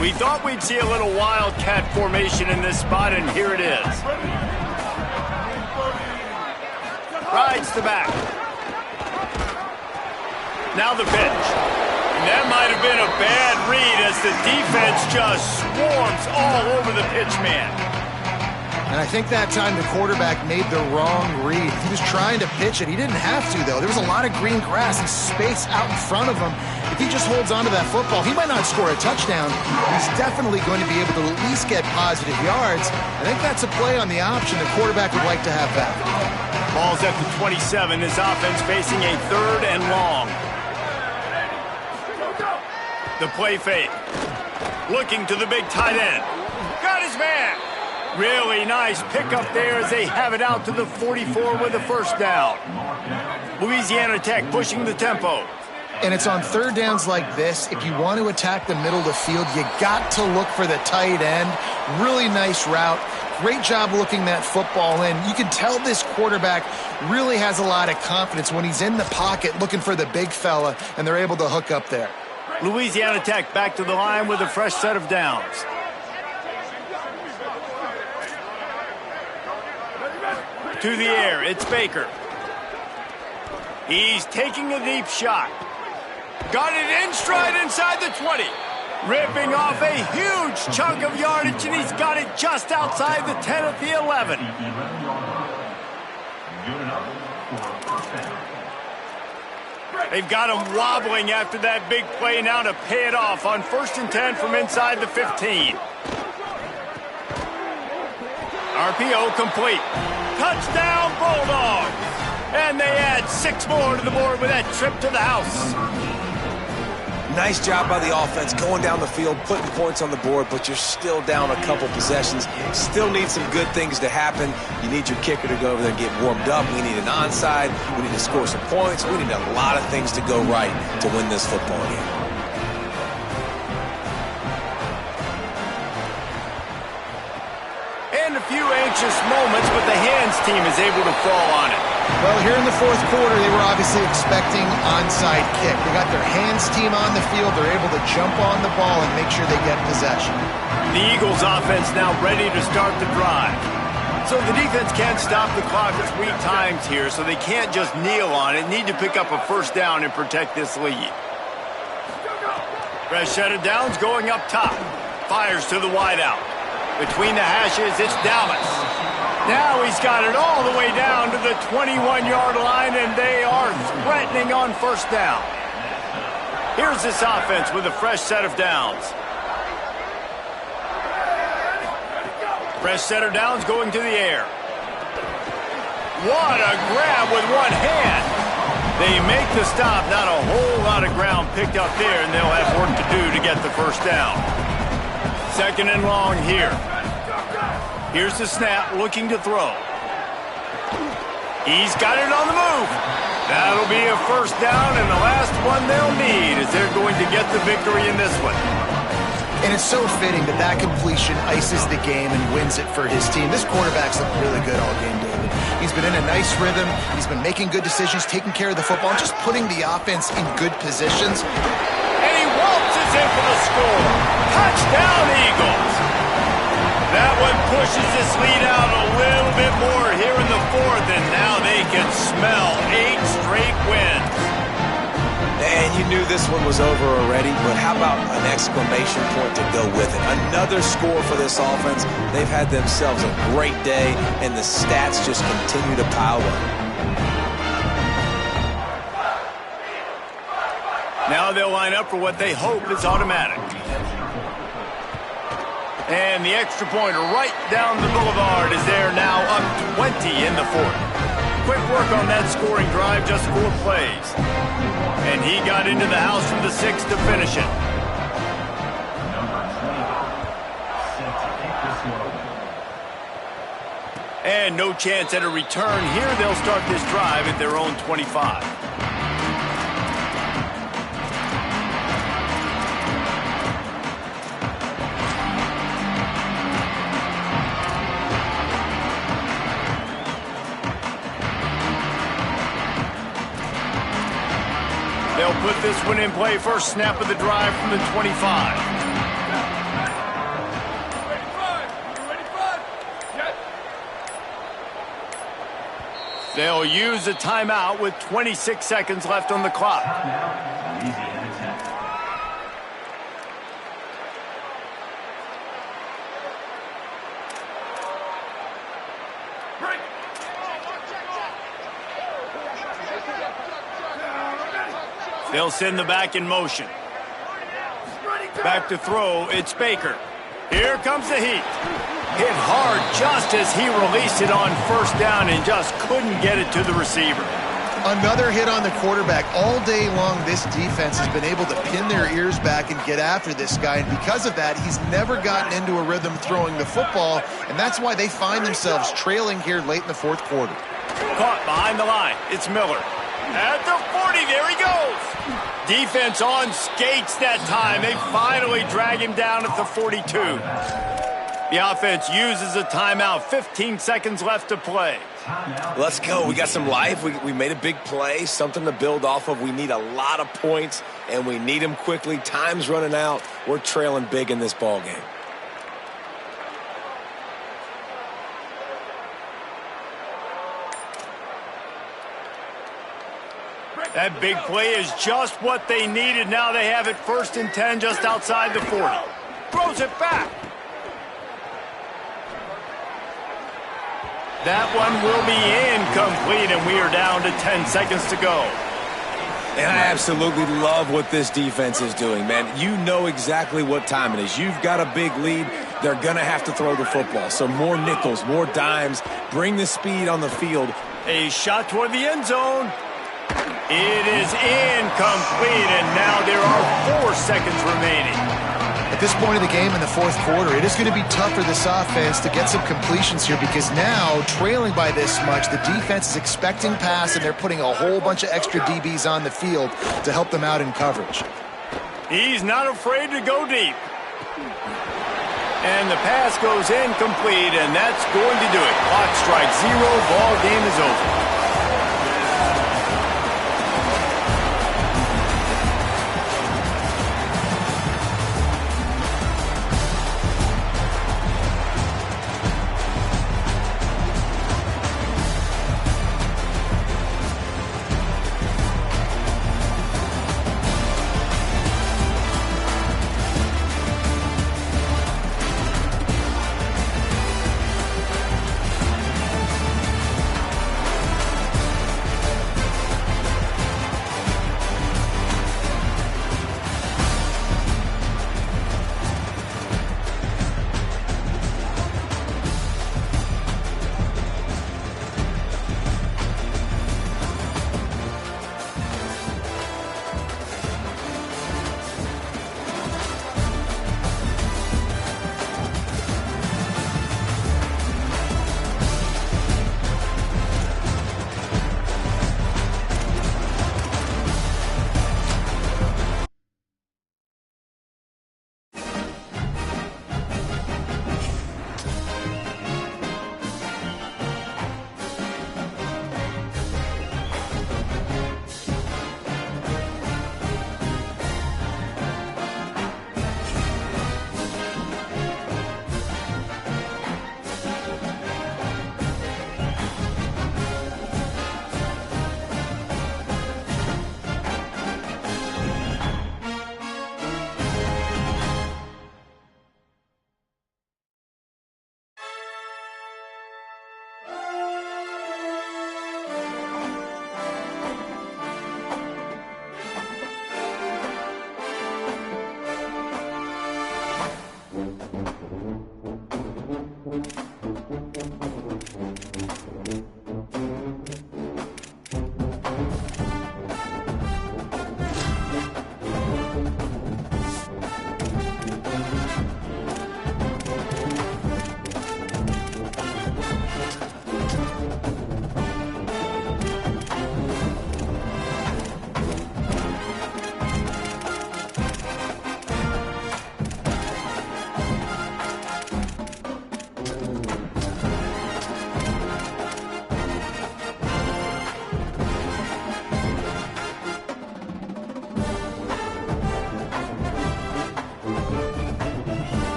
We thought we'd see a little Wildcat formation in this spot, and here it is. Rides the back. Now the pitch. And that might have been a bad read as the defense just swarms all over the pitch man. And I think that time the quarterback made the wrong read. He was trying to pitch it. He didn't have to, though. There was a lot of green grass and space out in front of him. If he just holds on to that football, he might not score a touchdown. He's definitely going to be able to at least get positive yards. I think that's a play on the option the quarterback would like to have back. Ball's at the 27. This offense facing a 3rd and long. The play fake. Looking to the big tight end. Got his man. Really nice pickup there as they have it out to the 44 with a 1st down. Louisiana Tech pushing the tempo. And it's on 3rd downs like this. If you want to attack the middle of the field, you got to look for the tight end. Really nice route. Great job looking that football in. You can tell this quarterback really has a lot of confidence when he's in the pocket looking for the big fella, and they're able to hook up there. Louisiana Tech back to the line with a fresh set of downs. To the air, it's Baker. He's taking a deep shot. Got it in stride inside the 20. Ripping off a huge chunk of yardage, and he's got it just outside the 10 at the 11. Good enough for a first down. They've got him wobbling after that big play now to pay it off on 1st and 10 from inside the 15. RPO complete. Touchdown, Bulldogs! And they add 6 more to the board with that trip to the house. Nice job by the offense going down the field, putting points on the board, but you're still down a couple possessions. Still need some good things to happen. You need your kicker to go over there and get warmed up. We need an onside. We need to score some points. We need a lot of things to go right to win this football game. And a few anxious moments, but the hands team is able to fall on it. Well, here in the fourth quarter, they were obviously expecting onside kick. They got their hands team on the field. They're able to jump on the ball and make sure they get possession. The Eagles offense now ready to start the drive. So the defense can't stop the clock 3 times here, so they can't just kneel on it. Need to pick up a first down and protect this lead. Fresh set of downs going up top. Fires to the wideout. Between the hashes, it's Dallas. Now he's got it all the way down to the 21-yard line, and they are threatening on first down. Here's this offense with a fresh set of downs. Fresh set of downs going to the air. What a grab with one hand. They make the stop. Not a whole lot of ground picked up there, and they'll have work to do to get the first down. 2nd and long here. Here's the snap, looking to throw. He's got it on the move. That'll be a first down, and the last one they'll need as they're going to get the victory in this one. And it's so fitting that that completion ices the game and wins it for his team. This quarterback's looked really good all game, David. He's been in a nice rhythm. He's been making good decisions, taking care of the football, and just putting the offense in good positions. And he waltzes in for the score. Touchdown, Eagles. That one pushes this lead out a little bit more here in the 4th, and now they can smell 8 straight wins. And you knew this one was over already, but how about an exclamation point to go with it? Another score for this offense. They've had themselves a great day, and the stats just continue to pile up. Now they'll line up for what they hope is automatic. And the extra pointer right down the boulevard is there now, up 20 in the 4th. Quick work on that scoring drive, just 4 plays. And he got into the house from the 6th to finish it. And no chance at a return here. They'll start this drive at their own 25. They'll put this one in play. First snap of the drive from the 25. They'll use a timeout with 26 seconds left on the clock. Louisiana Tech. They'll send the back in motion. Back to throw, it's Baker. Here comes the heat. Hit hard just as he released it on first down and just couldn't get it to the receiver. Another hit on the quarterback. All day long, this defense has been able to pin their ears back and get after this guy. And because of that, he's never gotten into a rhythm throwing the football. And that's why they find themselves trailing here late in the 4th quarter. Caught behind the line. It's Miller. At the 40, there he goes. Defense on skates that time. They finally drag him down at the 42. The offense uses a timeout. 15 seconds left to play. Let's go. We got some life. We made a big play, something to build off of. We need a lot of points, and we need them quickly. Time's running out. We're trailing big in this ball game. That big play is just what they needed. Now they have it 1st and 10 just outside the 40. Throws it back. That one will be incomplete, and we are down to 10 seconds to go. And I absolutely love what this defense is doing, man. You know exactly what time it is. You've got a big lead. They're going to have to throw the football. So more nickels, more dimes. Bring the speed on the field. A shot toward the end zone. It is incomplete, and now there are 4 seconds remaining. At this point of the game in the 4th quarter, it is going to be tough for this offense to get some completions here because now, trailing by this much, the defense is expecting pass, and they're putting a whole bunch of extra DBs on the field to help them out in coverage. He's not afraid to go deep. And the pass goes incomplete, and that's going to do it. Clock strikes 0, ball game is over.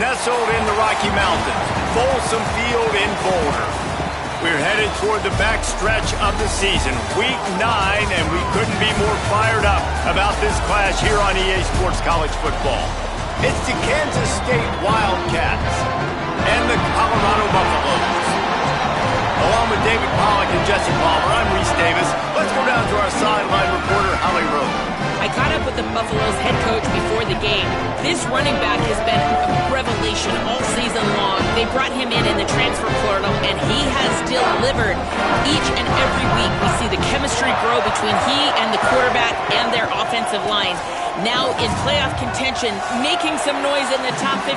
Nestled in the Rocky Mountains, Folsom Field in Boulder. We're headed toward the back stretch of the season, Week 9, and we couldn't be more fired up about this clash here on EA Sports College Football. It's the Kansas State Wildcats and the Colorado Buffaloes. Along with David Pollack and Jesse Palmer, I'm Reese Davis. Let's go down to our sideline reporter, Holly Rowe. I caught up with the Buffaloes head coach before the game. This running back has been a revelation all season long. They brought him in the transfer portal, and he has delivered. Each and every week, we see the chemistry grow between he and the quarterback and their offensive line. Now in playoff contention, making some noise in the top 15,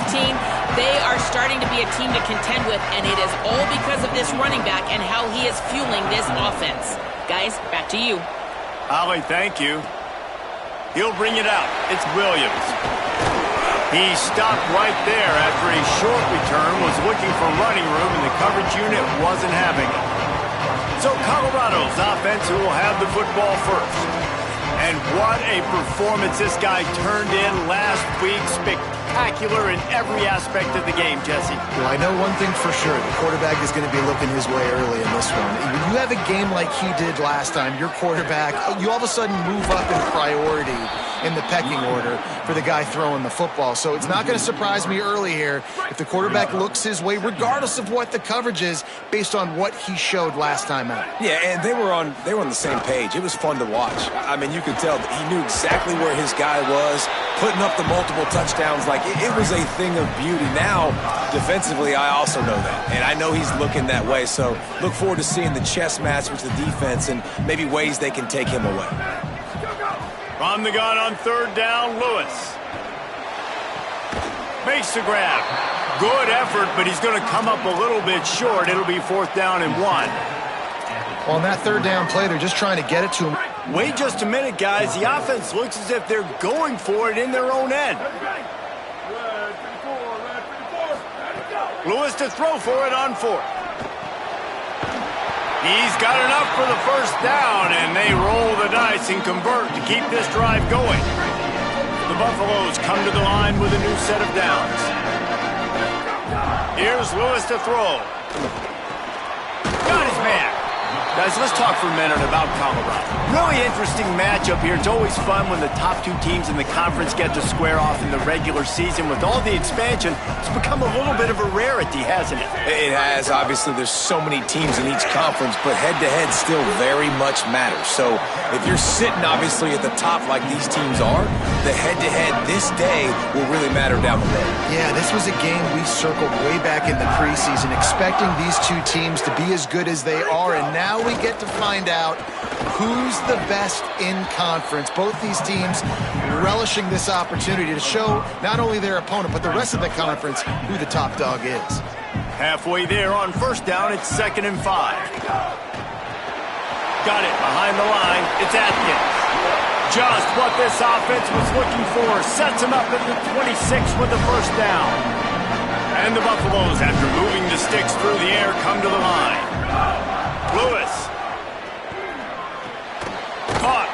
they are starting to be a team to contend with, and it is all because of this running back and how he is fueling this offense. Guys, back to you. Holly, thank you. He'll bring it out. It's Williams. He stopped right there after a short return, was looking for running room, and the coverage unit wasn't having it. So Colorado's offense will have the football first. And what a performance this guy turned in last week. Spectacular in every aspect of the game, Jesse. Well, I know one thing for sure. The quarterback is going to be looking his way early in this one. When you have a game like he did last time, your quarterback, you all of a sudden move up in priority in the pecking order for the guy throwing the football. So it's not going to surprise me early here if the quarterback looks his way, regardless of what the coverage is, based on what he showed last time out. Yeah, and they were on the same page. It was fun to watch. I mean, you could tell that he knew exactly where his guy was, putting up the multiple touchdowns. Like, it was a thing of beauty. Now, defensively, I also know that, and I know he's looking that way. So look forward to seeing the chess match with the defense and maybe ways they can take him away. On the gun on third down, Lewis. Makes the grab. Good effort, but he's going to come up a little bit short. It'll be 4th down and 1. On that third down play, they're just trying to get it to him. Wait just a minute, guys. The offense looks as if they're going for it in their own end. Lewis to throw for it on 4th. He's got enough for the 1st down, and they roll the dice and convert to keep this drive going. The Buffaloes come to the line with a new set of downs. Here's Lewis to throw. Got his man. Guys, let's talk for a minute about Colorado. Really interesting matchup here. It's always fun when the top two teams in the conference get to square off in the regular season. With all the expansion, it's become a little bit of a rarity, hasn't it? It has. Obviously, there's so many teams in each conference, but head-to-head still very much matters. So if you're sitting, obviously, at the top like these teams are, the head-to-head this day will really matter down the road. Yeah, this was a game we circled way back in the preseason, expecting these two teams to be as good as they are, and now we get to find out who's the best in conference. Both these teams relishing this opportunity to show not only their opponent, but the rest of the conference who the top dog is. Halfway there on 1st down, it's 2nd and 5. Got it behind the line. It's Atkins. Just what this offense was looking for. Sets him up at the 26 with the first down. And the Buffaloes, after moving the sticks through the air, come to the line. Lewis. Caught.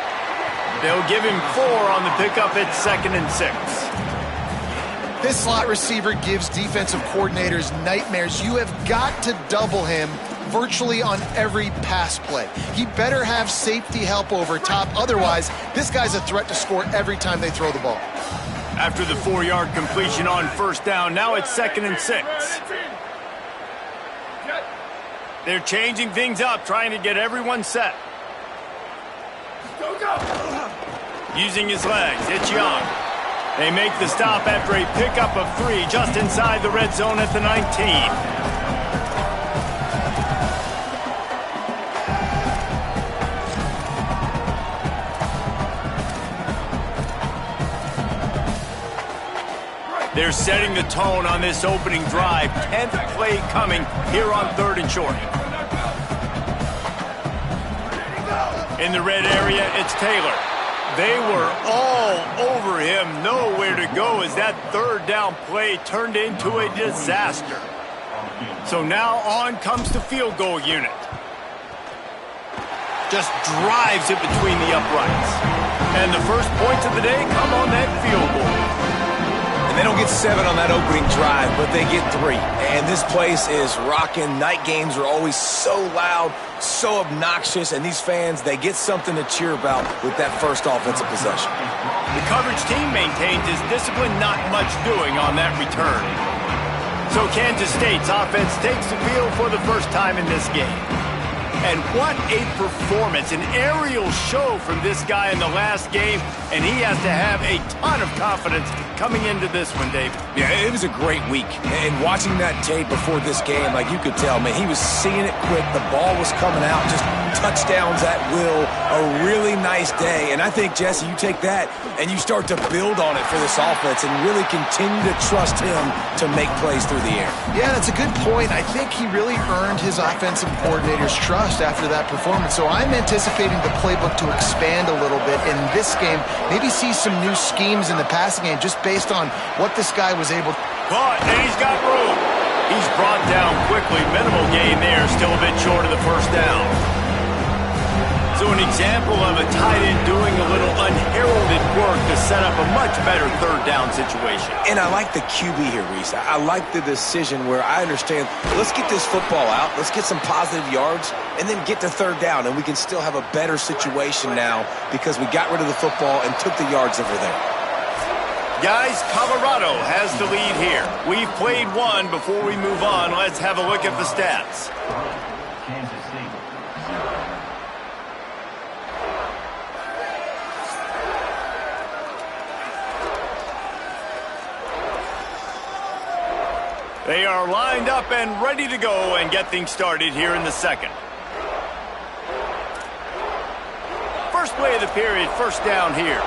They'll give him 4 on the pickup at 2nd and 6. This slot receiver gives defensive coordinators nightmares. You have got to double him virtually on every pass play. He better have safety help over top. Otherwise, this guy's a threat to score every time they throw the ball. After the 4-yard completion on first down, now it's 2nd and 6. They're changing things up, trying to get everyone set. Using his legs, it's Young. They make the stop after a pickup of 3 just inside the red zone at the 19. They're setting the tone on this opening drive. 10th play coming here on 3rd and short. In the red area, it's Taylor. They were all over him. Nowhere to go as that 3rd down play turned into a disaster. So now on comes the field goal unit. Just drives it between the uprights. And the first points of the day come on that field goal. They don't get 7 on that opening drive, but they get 3. And this place is rocking. Night games are always so loud, so obnoxious, and these fans, they get something to cheer about with that first offensive possession. The coverage team maintains his discipline, not much doing on that return. So Kansas State's offense takes the field for the first time in this game. And what a performance, an aerial show from this guy in the last game, and he has to have a ton of confidence coming into this one, Dave. Yeah, it was a great week. And watching that tape before this game, like you could tell, man, he was seeing it quick. The ball was coming out, just touchdowns at will. A really nice day. And I think, Jesse, you take that and you start to build on it for this offense and really continue to trust him to make plays through the air. Yeah, that's a good point. I think he really earned his offensive coordinator's trust after that performance. So I'm anticipating the playbook to expand a little bit in this game. Maybe see some new schemes in the passing game just based on what this guy was able to. But and he's got room. He's brought down quickly. Minimal gain there. Still a bit short of the first down. So an example of a tight end doing a little unheralded work to set up a much better 3rd down situation. And I like the QB here, Reese. I like the decision where I understand, let's get this football out, let's get some positive yards, and then get to 3rd down, and we can still have a better situation now because we got rid of the football and took the yards over there. Guys, Colorado has the lead here. We've played one before we move on. Let's have a look at the stats. Kansas State. They are lined up and ready to go and get things started here in the second. First play of the period, first down here.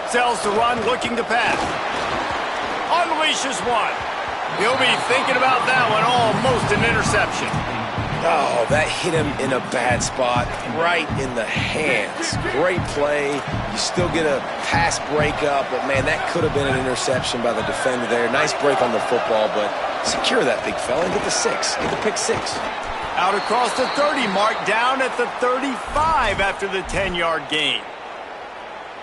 Sells to run, looking to pass. Unleashes one. He'll be thinking about that one, almost an interception. Oh, that hit him in a bad spot, right in the hands. Great play. You still get a pass breakup, but, man, that could have been an interception by the defender there. Nice break on the football, but secure that big fella and get the 6. Get the pick 6. Out across the 30 mark, down at the 35 after the 10-yard gain.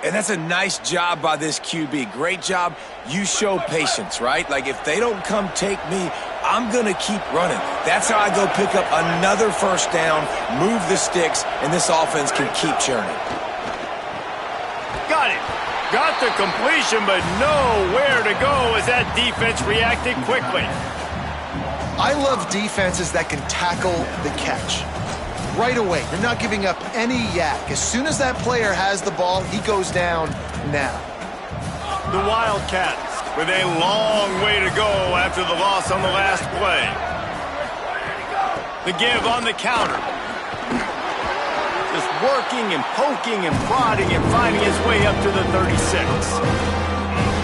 And that's a nice job by this QB. Great job. You show patience, right? Like, if they don't come take me, I'm going to keep running. That's how I go pick up another first down, move the sticks, and this offense can keep churning. Got it. Got the completion, but nowhere to go as that defense reacted quickly. I love defenses that can tackle the catch. Right away, you're not giving up any yak. As soon as that player has the ball, he goes down now. The Wildcats with a long way to go after the loss on the last play. The give on the counter. Just working and poking and prodding and finding his way up to the 36.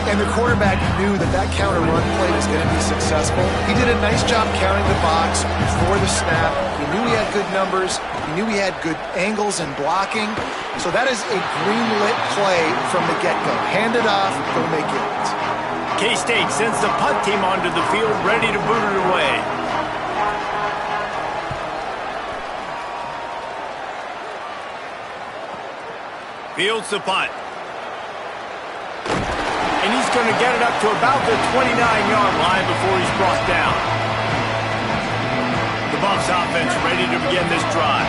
And the quarterback knew that that counter run play was going to be successful. He did a nice job counting the box before the snap. He knew he had good numbers. He knew he had good angles and blocking. So that is a green-lit play from the get-go. Hand it off, go make it. K-State sends the punt team onto the field, ready to boot it away. Fields the punt. And he's going to get it up to about the 29-yard line before he's brought down. The Buffs offense ready to begin this drive.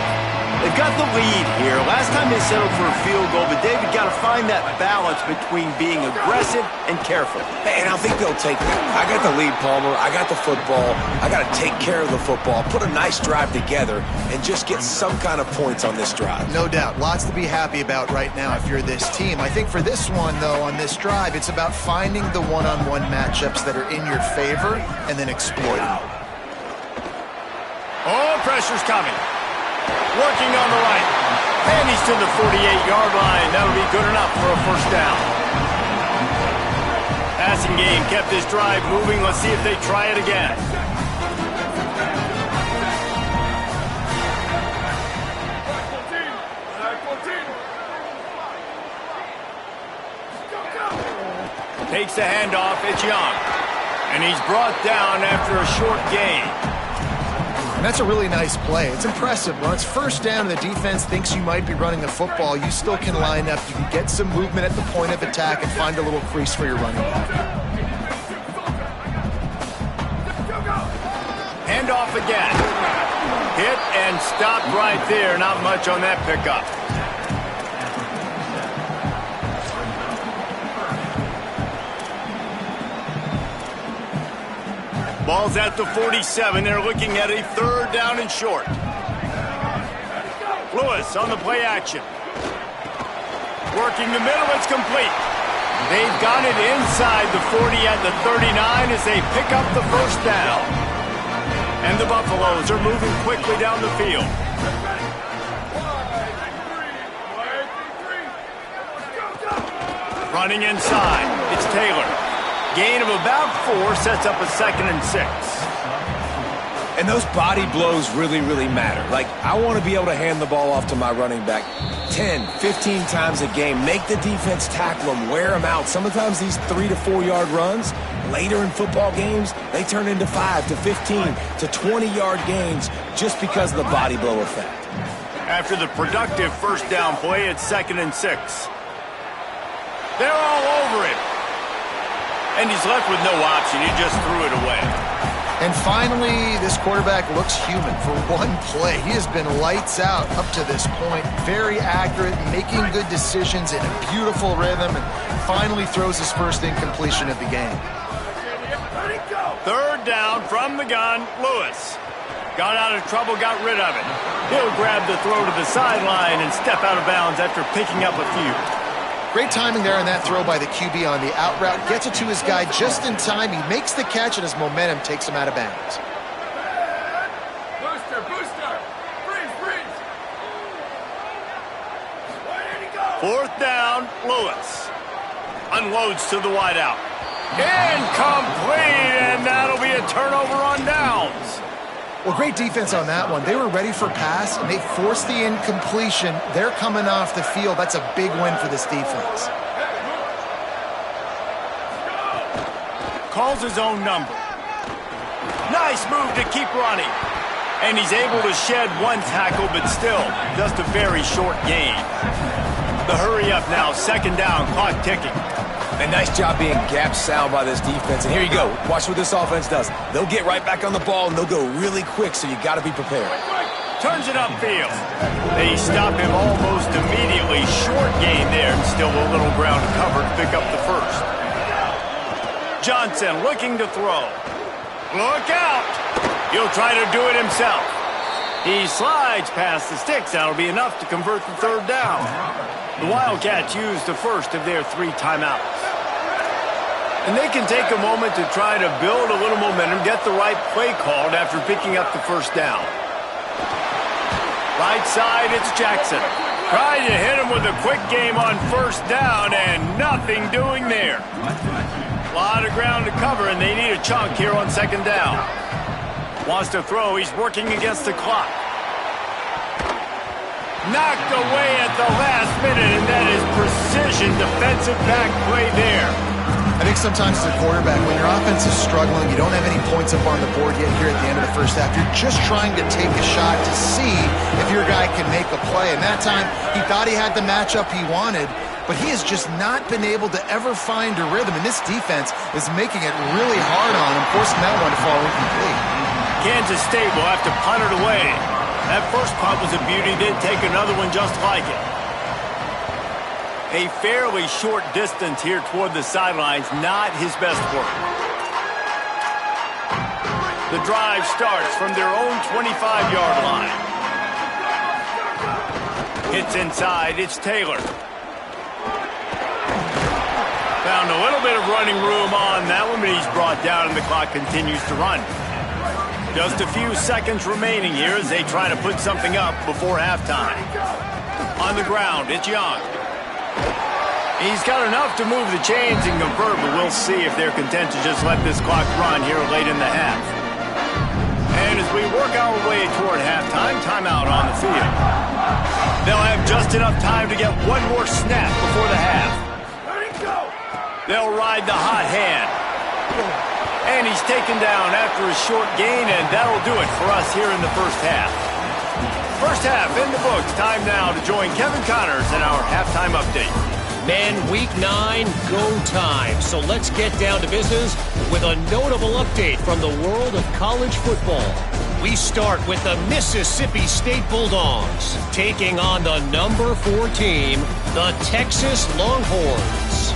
They've got the lead here. Last time they settled for a field goal, but David got to find that balance between being aggressive and careful. And I think they'll take that. I got the lead, Palmer. I got the football. I got to take care of the football, put a nice drive together, and just get some kind of points on this drive. No doubt. Lots to be happy about right now if you're this team. I think for this one, though, on this drive, it's about finding the one-on-one matchups that are in your favor and then exploiting them. Oh, pressure's coming. Working on the right. And he's to the 48-yard line. That'll be good enough for a first down. Passing game kept this drive moving. Let's see if they try it again. Takes the handoff. It's Young. And he's brought down after a short gain. And that's a really nice play. It's impressive. When it's first down and the defense thinks you might be running the football, you still can line up. You can get some movement at the point of attack and find a little crease for your running back. Handoff again. Hit and stopped right there. Not much on that pickup. Ball's at the 47. They're looking at a third down and short. Lewis on the play action. Working the middle. It's complete. They've got it inside the 40 at the 39 as they pick up the first down. And the Buffaloes are moving quickly down the field. Running inside. It's Taylor. Gain of about 4 sets up a 2nd and 6. And those body blows really, really matter. Like, I want to be able to hand the ball off to my running back 10, 15 times a game. Make the defense tackle them, wear them out. Sometimes these 3 to 4 yard runs, later in football games, they turn into 5 to 15 to 20-yard gains just because of the body blow effect. After the productive first down play, it's 2nd and 6. They're all over him. And he's left with no option. He just threw it away. And finally, this quarterback looks human for one play. He has been lights out up to this point. Very accurate, making good decisions in a beautiful rhythm, and finally throws his first incompletion of the game. Third down from the gun, Lewis. Got out of trouble, got rid of it. He'll grab the throw to the sideline and step out of bounds after picking up a few. Great timing there on that throw by the QB on the out route. Gets it to his guy just in time. He makes the catch, and his momentum takes him out of bounds. Booster, booster! Freeze, freeze! Fourth down, Lewis. Unloads to the wideout. Incomplete, and that'll be a turnover on downs. Well, great defense on that one. They were ready for pass, and they forced the incompletion. They're coming off the field. That's a big win for this defense. Calls his own number. Nice move to keep running. And he's able to shed one tackle, but still, just a very short gain. The hurry up now, 2nd down, clock ticking. And nice job being gap sound by this defense. And here you go. Watch what this offense does. They'll get right back on the ball, and they'll go really quick, so you got to be prepared. Turns it upfield. They stop him almost immediately. Short gain there, and still a little ground to cover to pick up the first. Johnson looking to throw. Look out! He'll try to do it himself. He slides past the sticks. That'll be enough to convert the third down. The Wildcats used the first of their 3 timeouts. And they can take a moment to try to build a little momentum, get the right play called after picking up the first down. Right side, it's Jackson. Trying to hit him with a quick game on first down, and nothing doing there. A lot of ground to cover, and they need a chunk here on second down. Wants to throw. He's working against the clock. Knocked away at the last minute, and that is precision defensive back play there. I think sometimes as a quarterback, when your offense is struggling, you don't have any points up on the board yet here at the end of the first half, you're just trying to take a shot to see if your guy can make a play. And that time, he thought he had the matchup he wanted, but he has just not been able to ever find a rhythm. And this defense is making it really hard on him, forcing that one to fall incomplete. Kansas State will have to punt it away. That first punt was a beauty. They'd take another one just like it. A fairly short distance here toward the sidelines, not his best work. The drive starts from their own 25-yard line. Hits inside, it's Taylor. Found a little bit of running room on that one, but he's brought down and the clock continues to run. Just a few seconds remaining here as they try to put something up before halftime. On the ground, it's Young. He's got enough to move the chains and convert, but we'll see if they're content to just let this clock run here late in the half. And as we work our way toward halftime, timeout on the field. They'll have just enough time to get one more snap before the half. They'll ride the hot hand. And he's taken down after a short gain, and that'll do it for us here in the first half. First half in the books. Time now to join Kevin Connors in our halftime update. Men, week 9, go time. So let's get down to business with a notable update from the world of college football. We start with the Mississippi State Bulldogs taking on the number 4 team, the Texas Longhorns.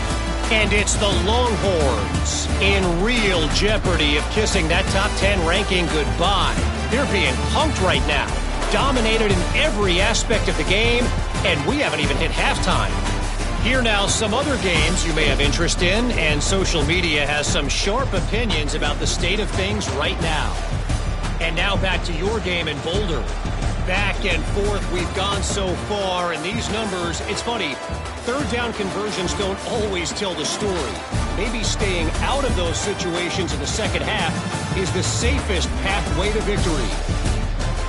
And it's the Longhorns in real jeopardy of kissing that top 10 ranking goodbye. They're being punked right now, dominated in every aspect of the game, and we haven't even hit halftime. Here now some other games you may have interest in, and social media has some sharp opinions about the state of things right now. And now back to your game in Boulder. Back and forth we've gone so far, and these numbers, it's funny, third down conversions don't always tell the story. Maybe staying out of those situations in the second half is the safest pathway to victory.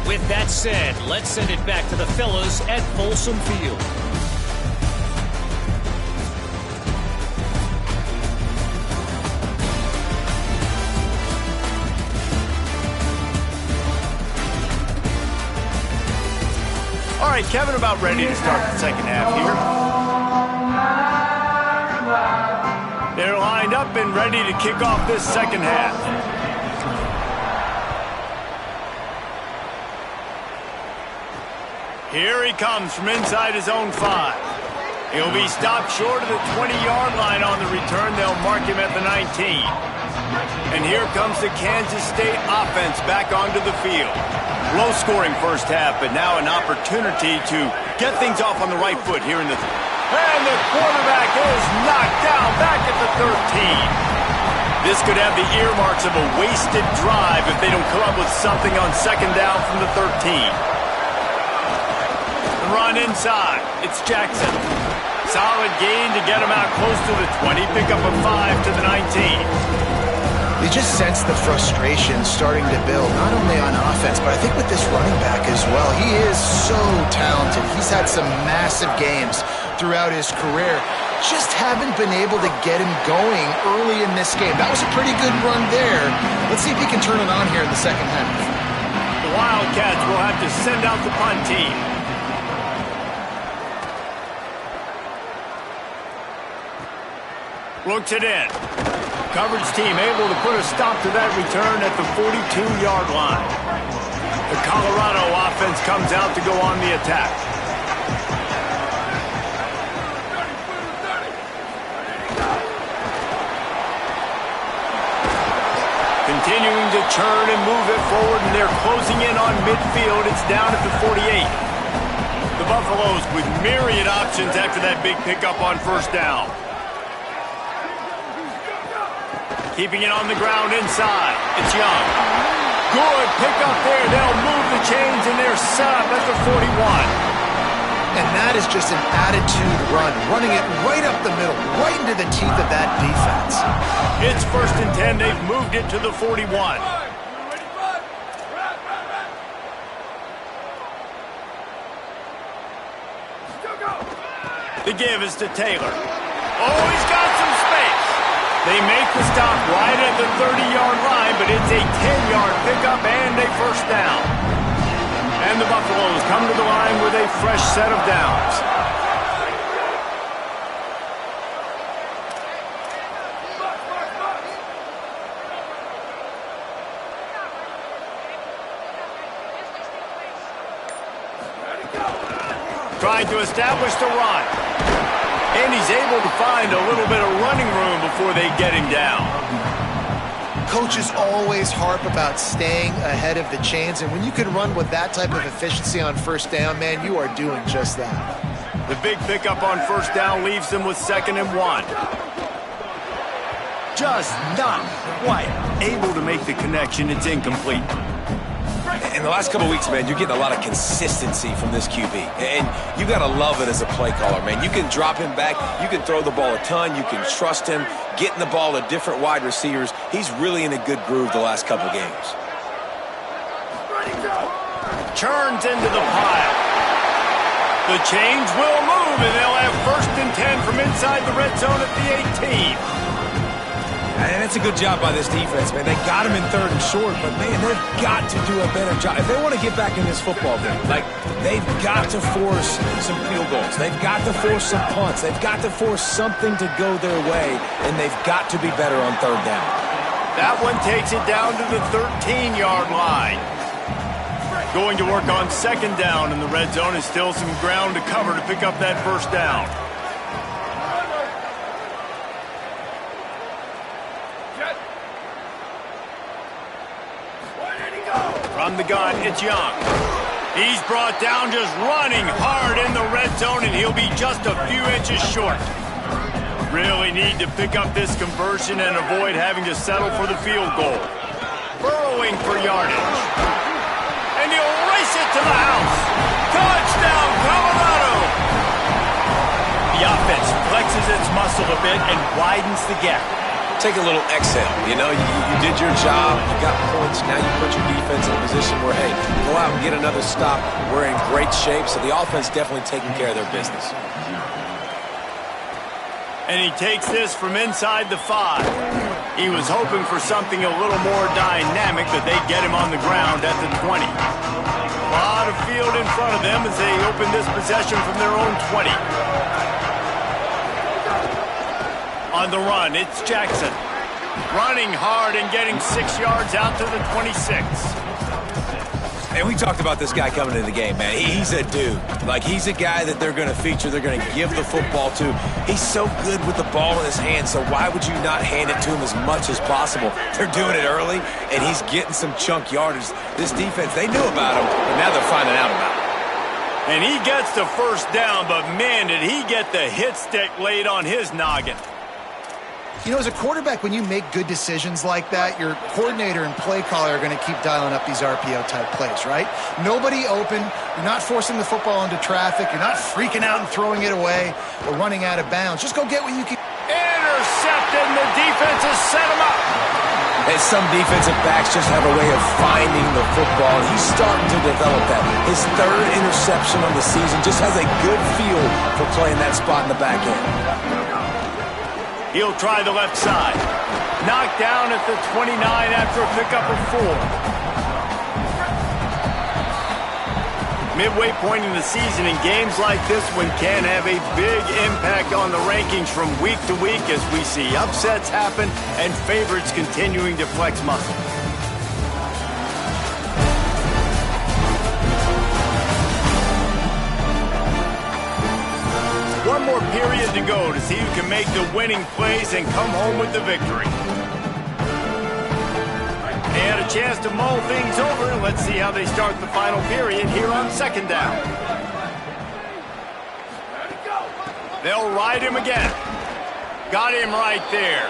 With that said, let's send it back to the fellas at Folsom Field. All right, Kevin, about ready to start the second half here. They're lined up and ready to kick off this second half. Here he comes from inside his own 5. He'll be stopped short of the 20-yard line on the return. They'll mark him at the 19. And here comes the Kansas State offense back onto the field. Low-scoring first half, but now an opportunity to get things off on the right foot here in the... And the quarterback is knocked down back at the 13. This could have the earmarks of a wasted drive if they don't come up with something on second down from the 13. The run inside. It's Jackson. Solid gain to get him out close to the 20. Pick up a 5 to the 19. You just sense the frustration starting to build, not only on offense, but I think with this running back as well. He is so talented. He's had some massive games throughout his career. Just haven't been able to get him going early in this game. That was a pretty good run there. Let's see if he can turn it on here in the second half. The Wildcats will have to send out the punt team. Looks it in. Coverage team able to put a stop to that return at the 42-yard line. The Colorado offense comes out to go on the attack. Continuing to churn and move it forward, and they're closing in on midfield. It's down at the 48. The Buffaloes with myriad options after that big pickup on first down. Keeping it on the ground inside. It's Young. Good pickup there. They'll move the chains, and they're set up at the 41. And that is just an attitude run, running it right up the middle, right into the teeth of that defense. It's 1st and 10. They've moved it to the 41. The give is to Taylor. Oh, he's got some space. They make the stop right at the 30-yard line, but it's a 10-yard pickup and a first down. And the Buffaloes come to the line with a fresh set of downs. Trying to establish the run. And he's able to find a little bit of running room before they get him down. Coaches always harp about staying ahead of the chains, and when you can run with that type of efficiency on first down, man, you are doing just that. The big pickup on first down leaves them with 2nd and 1. Just not quite able to make the connection. It's incomplete. In the last couple of weeks, man, you're getting a lot of consistency from this QB. And you got to love it as a play caller, man. You can drop him back. You can throw the ball a ton. You can trust him, getting the ball to different wide receivers. He's really in a good groove the last couple of games. Turns into the pile. The chains will move, and they'll have 1st and 10 from inside the red zone at the 18. And it's a good job by this defense, man. They got him in 3rd and short, but, man, they've got to do a better job. If they want to get back in this football game, like, they've got to force some field goals. They've got to force some punts. They've got to force something to go their way, and they've got to be better on 3rd down. That one takes it down to the 13-yard line. Going to work on 2nd down in the red zone is still some ground to cover to pick up that first down. From the gun, it's Young. He's brought down just running hard in the red zone, and he'll be just a few inches short. Really need to pick up this conversion and avoid having to settle for the field goal. Burrowing for yardage. And he'll race it to the house. Touchdown, Colorado! The offense flexes its muscle a bit and widens the gap. Take a little exhale. You know, you did your job. You got points. Now you put your defense in a position where, hey, go out and get another stop. We're in great shape, so the offense definitely taking care of their business. And he takes this from inside the 5. He was hoping for something a little more dynamic, but they get him on the ground at the 20. A lot of field in front of them as they open this possession from their own 20. On the run, it's Jackson. Running hard and getting 6 yards out to the 26. And we talked about this guy coming into the game, man. He's a dude. Like, he's a guy that they're going to feature, they're going to give the football to. He's so good with the ball in his hand, so why would you not hand it to him as much as possible? They're doing it early, and he's getting some chunk yardage. This defense, they knew about him, but now they're finding out about him. And he gets the first down, but man, did he get the hit stick laid on his noggin. You know, as a quarterback, when you make good decisions like that, your coordinator and play caller are going to keep dialing up these RPO-type plays, right? Nobody open. You're not forcing the football into traffic. You're not freaking out and throwing it away or running out of bounds. Just go get what you can. Intercepted, and the defense has set him up. And some defensive backs just have a way of finding the football. He's starting to develop that. His 3rd interception on the season just has a good feel for playing that spot in the back end. He'll try the left side. Knocked down at the 29 after a pickup of 4. Midway point in the season, and games like this one can have a big impact on the rankings from week to week as we see upsets happen and favorites continuing to flex muscle. One more period to go to see who can make the winning plays and come home with the victory. They had a chance to mull things over. Let's see how they start the final period here on 2nd down. They'll ride him again. Got him right there.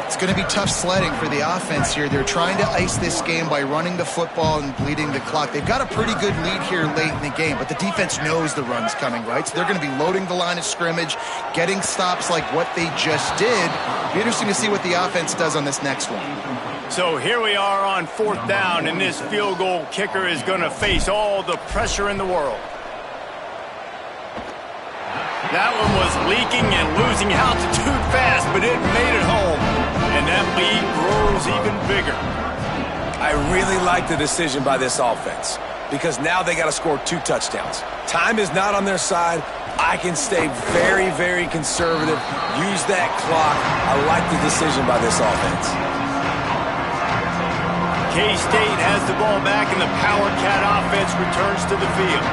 It's going to be tough sledding for the offense here. They're trying to ice this game by running the football and bleeding the clock. They've got a pretty good lead here late in the game, but the defense knows the run's coming, right? So they're going to be loading the line of scrimmage, getting stops like what they just did. Be interesting to see what the offense does on this next one. So here we are on 4th down, and this field goal kicker is going to face all the pressure in the world. That one was leaking and losing altitude fast, but it made it home. And that lead grows even bigger. I really like the decision by this offense because now they got to score 2 touchdowns. Time is not on their side. I can stay very, very conservative. Use that clock. I like the decision by this offense. K-State has the ball back, and the Power Cat offense returns to the field.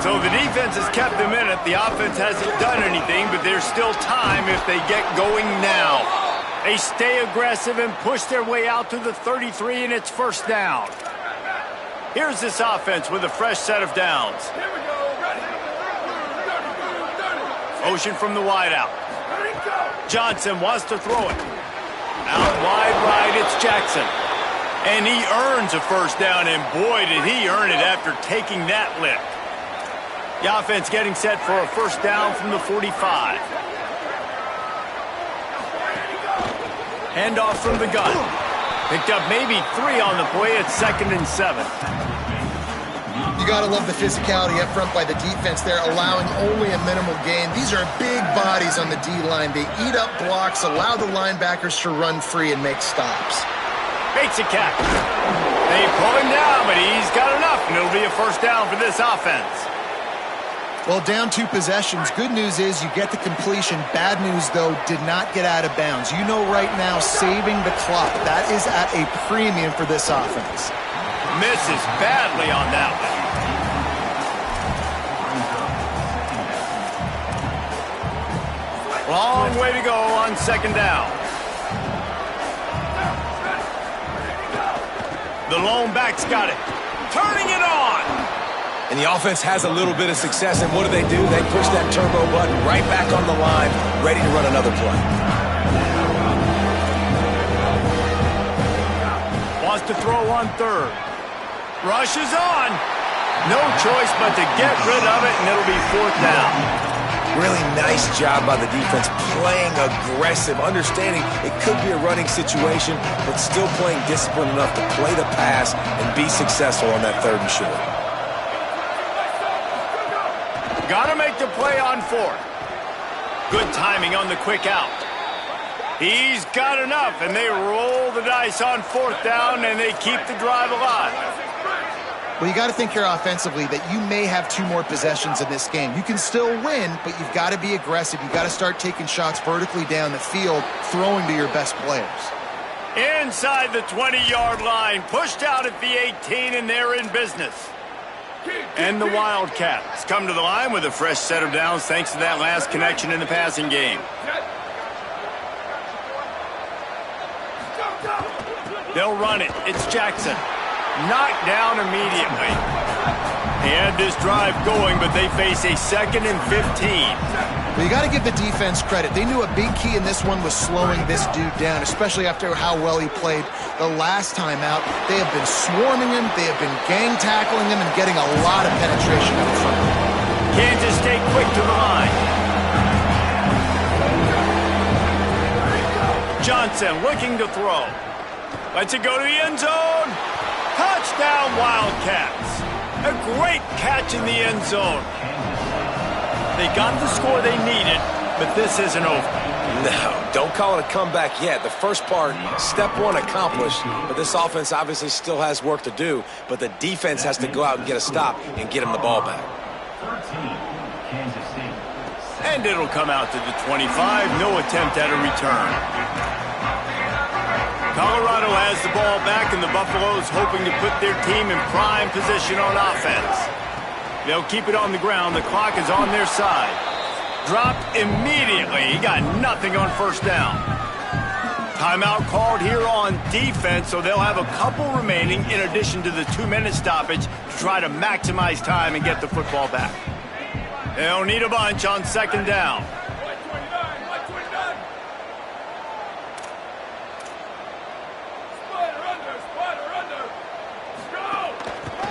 So the defense has kept them in it. The offense hasn't done anything, but there's still time if they get going now. They stay aggressive and push their way out to the 33, and it's 1st down. Here's this offense with a fresh set of downs. Motion from the wideout. Johnson wants to throw it. Out wide right, it's Jackson. And he earns a 1st down, and boy, did he earn it after taking that lick. The offense getting set for a 1st down from the 45. Handoff from the gun. Picked up maybe 3 on the play at 2nd and 7. You got to love the physicality up front by the defense there, allowing only a minimal gain. These are big bodies on the D-line. They eat up blocks, allow the linebackers to run free and make stops. Makes a catch. They pull him down, but he's got enough, and it'll be a 1st down for this offense. Well, down 2 possessions. Good news is you get the completion. Bad news, though, did not get out of bounds. You know right now, saving the clock. That is at a premium for this offense. Misses badly on that one. Long way to go on 2nd down. The lone back's got it. Turning it on. And the offense has a little bit of success, and what do? They push that turbo button right back on the line, ready to run another play. Wants to throw on 3rd. Rushes on. No choice but to get rid of it, and it'll be 4th down. Really nice job by the defense, playing aggressive, understanding it could be a running situation, but still playing disciplined enough to play the pass and be successful on that 3rd and short. Got to make the play on 4th. Good timing on the quick out. He's got enough, and they roll the dice on 4th down, and they keep the drive alive. Well, you got to think here offensively that you may have 2 more possessions in this game. You can still win, but you've got to be aggressive. You've got to start taking shots vertically down the field, throwing to your best players. Inside the 20-yard line, pushed out at the 18, and they're in business. And the Wildcats come to the line with a fresh set of downs thanks to that last connection in the passing game. They'll run it. It's Jackson. Knocked down immediately. They had this drive going, but they face a 2nd and 15. Well, you got to give the defense credit. They knew a big key in this one was slowing this dude down, especially after how well he played the last time out. They have been swarming him. They have been gang tackling him and getting a lot of penetration out front. Kansas State quick to the line. Johnson looking to throw. Lets it go to the end zone. Touchdown, Wildcats. A great catch in the end zone. They got the score they needed, but this isn't over. No, don't call it a comeback yet. The first part, step 1 accomplished, but this offense obviously still has work to do, but the defense has to go out and get a stop and get him the ball back. And it'll come out to the 25. No attempt at a return. Colorado has the ball back, and the Buffaloes hoping to put their team in prime position on offense. They'll keep it on the ground. The clock is on their side. Dropped immediately. He got nothing on 1st down. Timeout called here on defense, so they'll have a couple remaining in addition to the 2-minute stoppage to try to maximize time and get the football back. They'll need a bunch on 2nd down.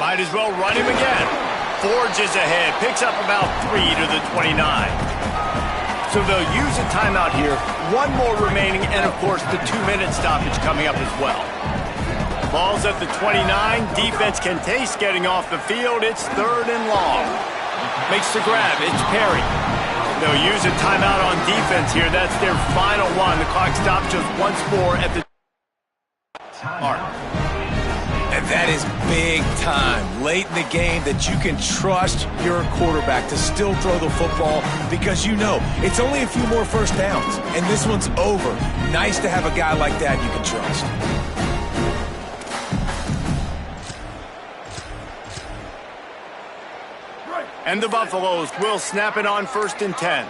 Might as well run him again. Forges ahead, picks up about 3 to the 29. So they'll use a timeout here. One more remaining, and of course the 2-minute stoppage coming up as well. Ball's at the 29. Defense can taste getting off the field. It's 3rd and long. Makes the grab. It's Perry. They'll use a timeout on defense here. That's their final one. The clock stops just once more at the mark. And that is big time, late in the game, that you can trust your quarterback to still throw the football because you know it's only a few more first downs, and this one's over. Nice to have a guy like that you can trust. And the Buffaloes will snap it on 1st and 10.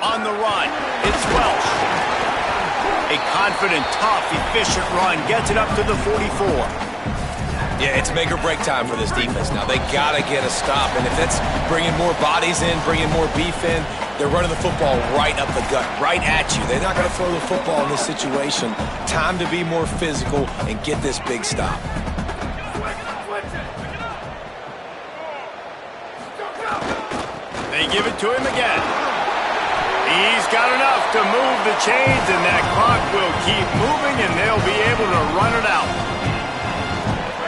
On the run, it's Welsh. A confident, tough, efficient run gets it up to the 44. Yeah, it's make or break time for this defense now. They got to get a stop, and if that's bringing more bodies in, bringing more beef in, they're running the football right up the gut, right at you. They're not going to throw the football in this situation. Time to be more physical and get this big stop. They give it to him again. He's got enough to move the chains, and that clock will keep moving, and they'll be able to run it out.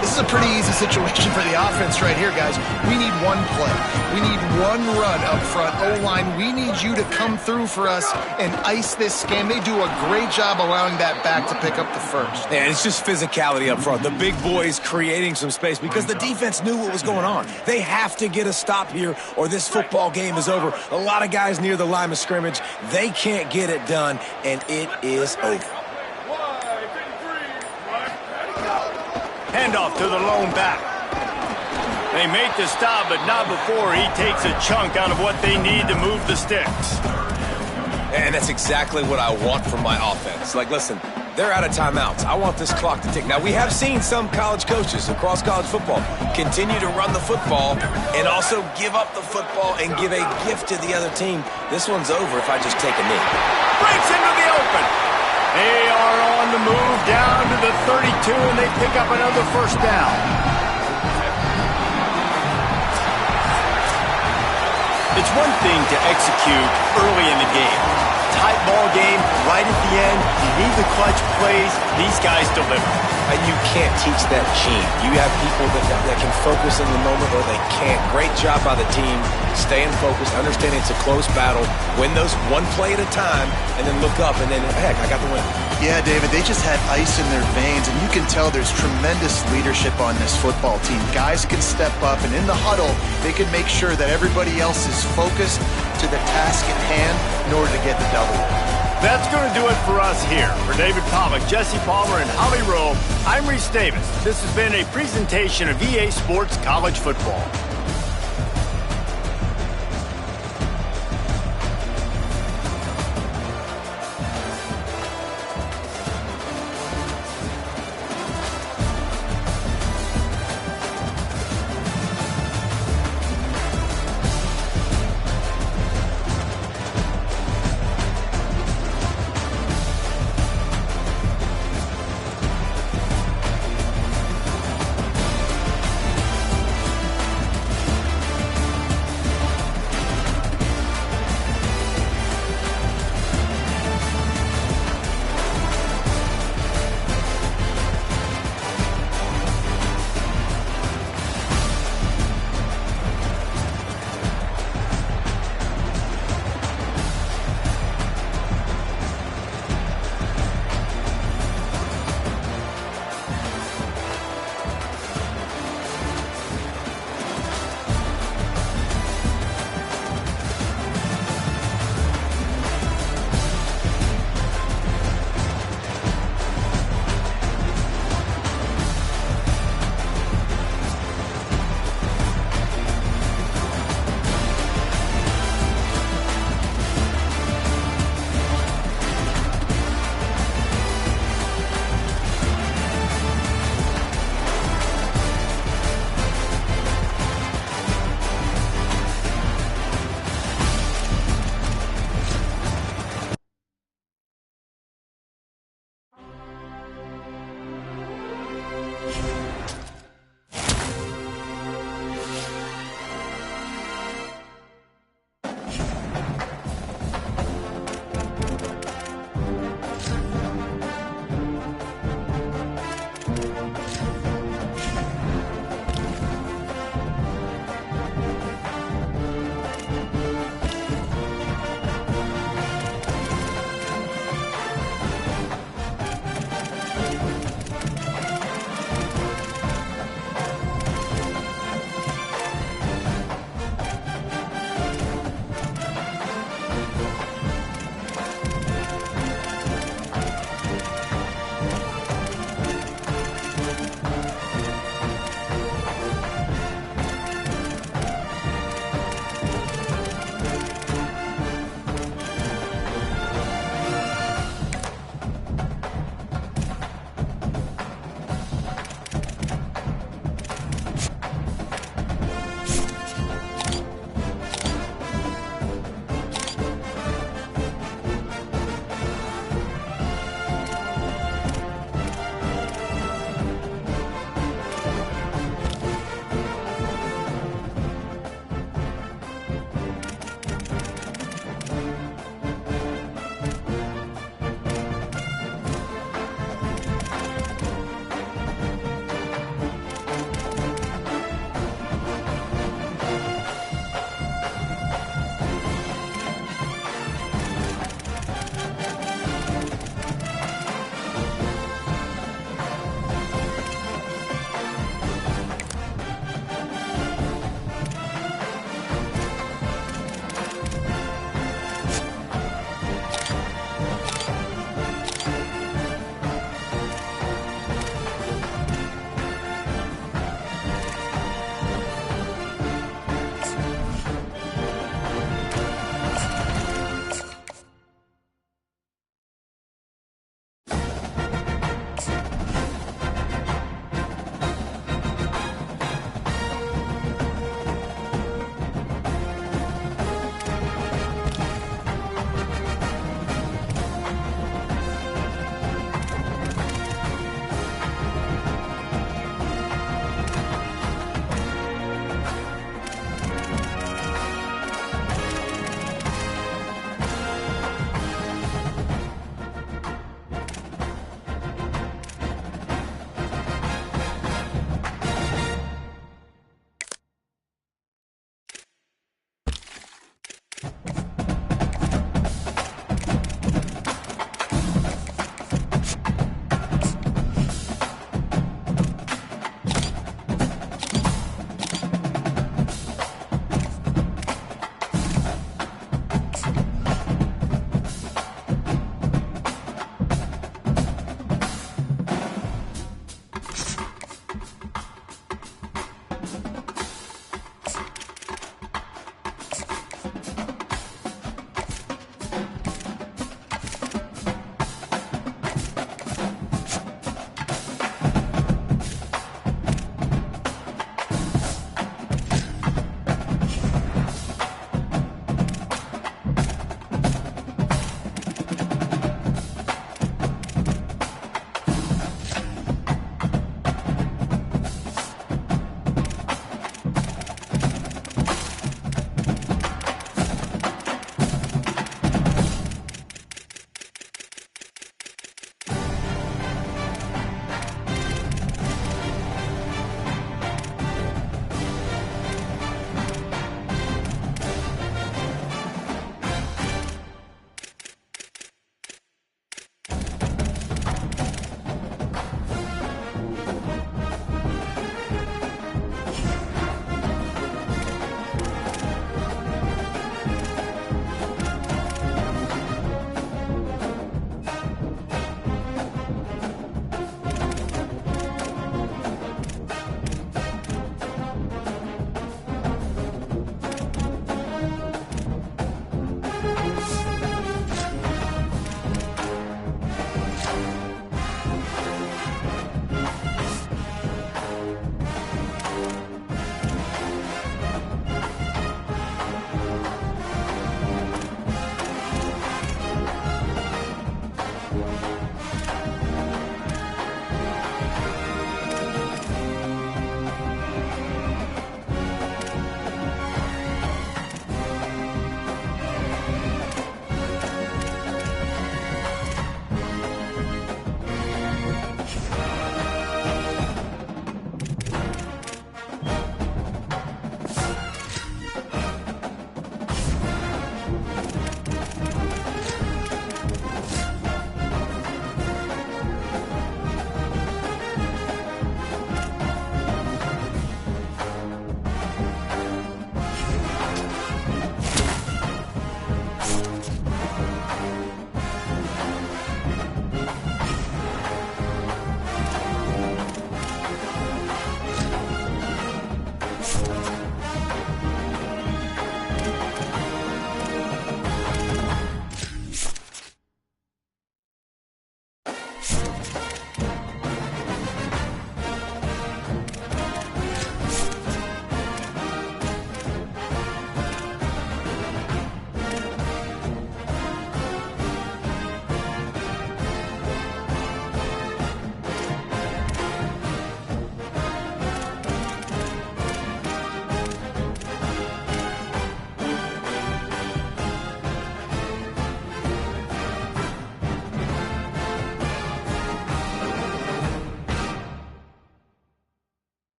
This is a pretty easy situation for the offense right here, guys. We need one play. We need one run up front. O-line, we need you to come through for us and ice this game. They do a great job allowing that back to pick up the first. Yeah, it's just physicality up front. The big boys creating some space because the defense knew what was going on. They have to get a stop here or this football game is over. A lot of guys near the line of scrimmage. They can't get it done, and it is over. Handoff to the lone back. They make the stop, but not before he takes a chunk out of what they need to move the sticks. And that's exactly what I want from my offense. Like, listen, they're out of timeouts. I want this clock to tick. Now, we have seen some college coaches across college football continue to run the football and also give up the football and give a gift to the other team. This one's over if I just take a knee. Breaks into the open. They are on the move down to the 32, and they pick up another first down. It's one thing to execute early in the game. Tight ball game, right at the end. You need the clutch plays. These guys deliver. And you can't teach that gene. You have people that can focus in the moment or they can't. Great job by the team, staying focused, understanding it's a close battle, win those one play at a time, and then look up and then, heck, I got the win. Yeah, David, they just had ice in their veins, and you can tell there's tremendous leadership on this football team. Guys can step up, and in the huddle, they can make sure that everybody else is focused to the task at hand in order to get the W. That's going to do it for us here. For David Pollack, Jesse Palmer, and Holly Rowe, I'm Reese Davis. This has been a presentation of EA Sports College Football.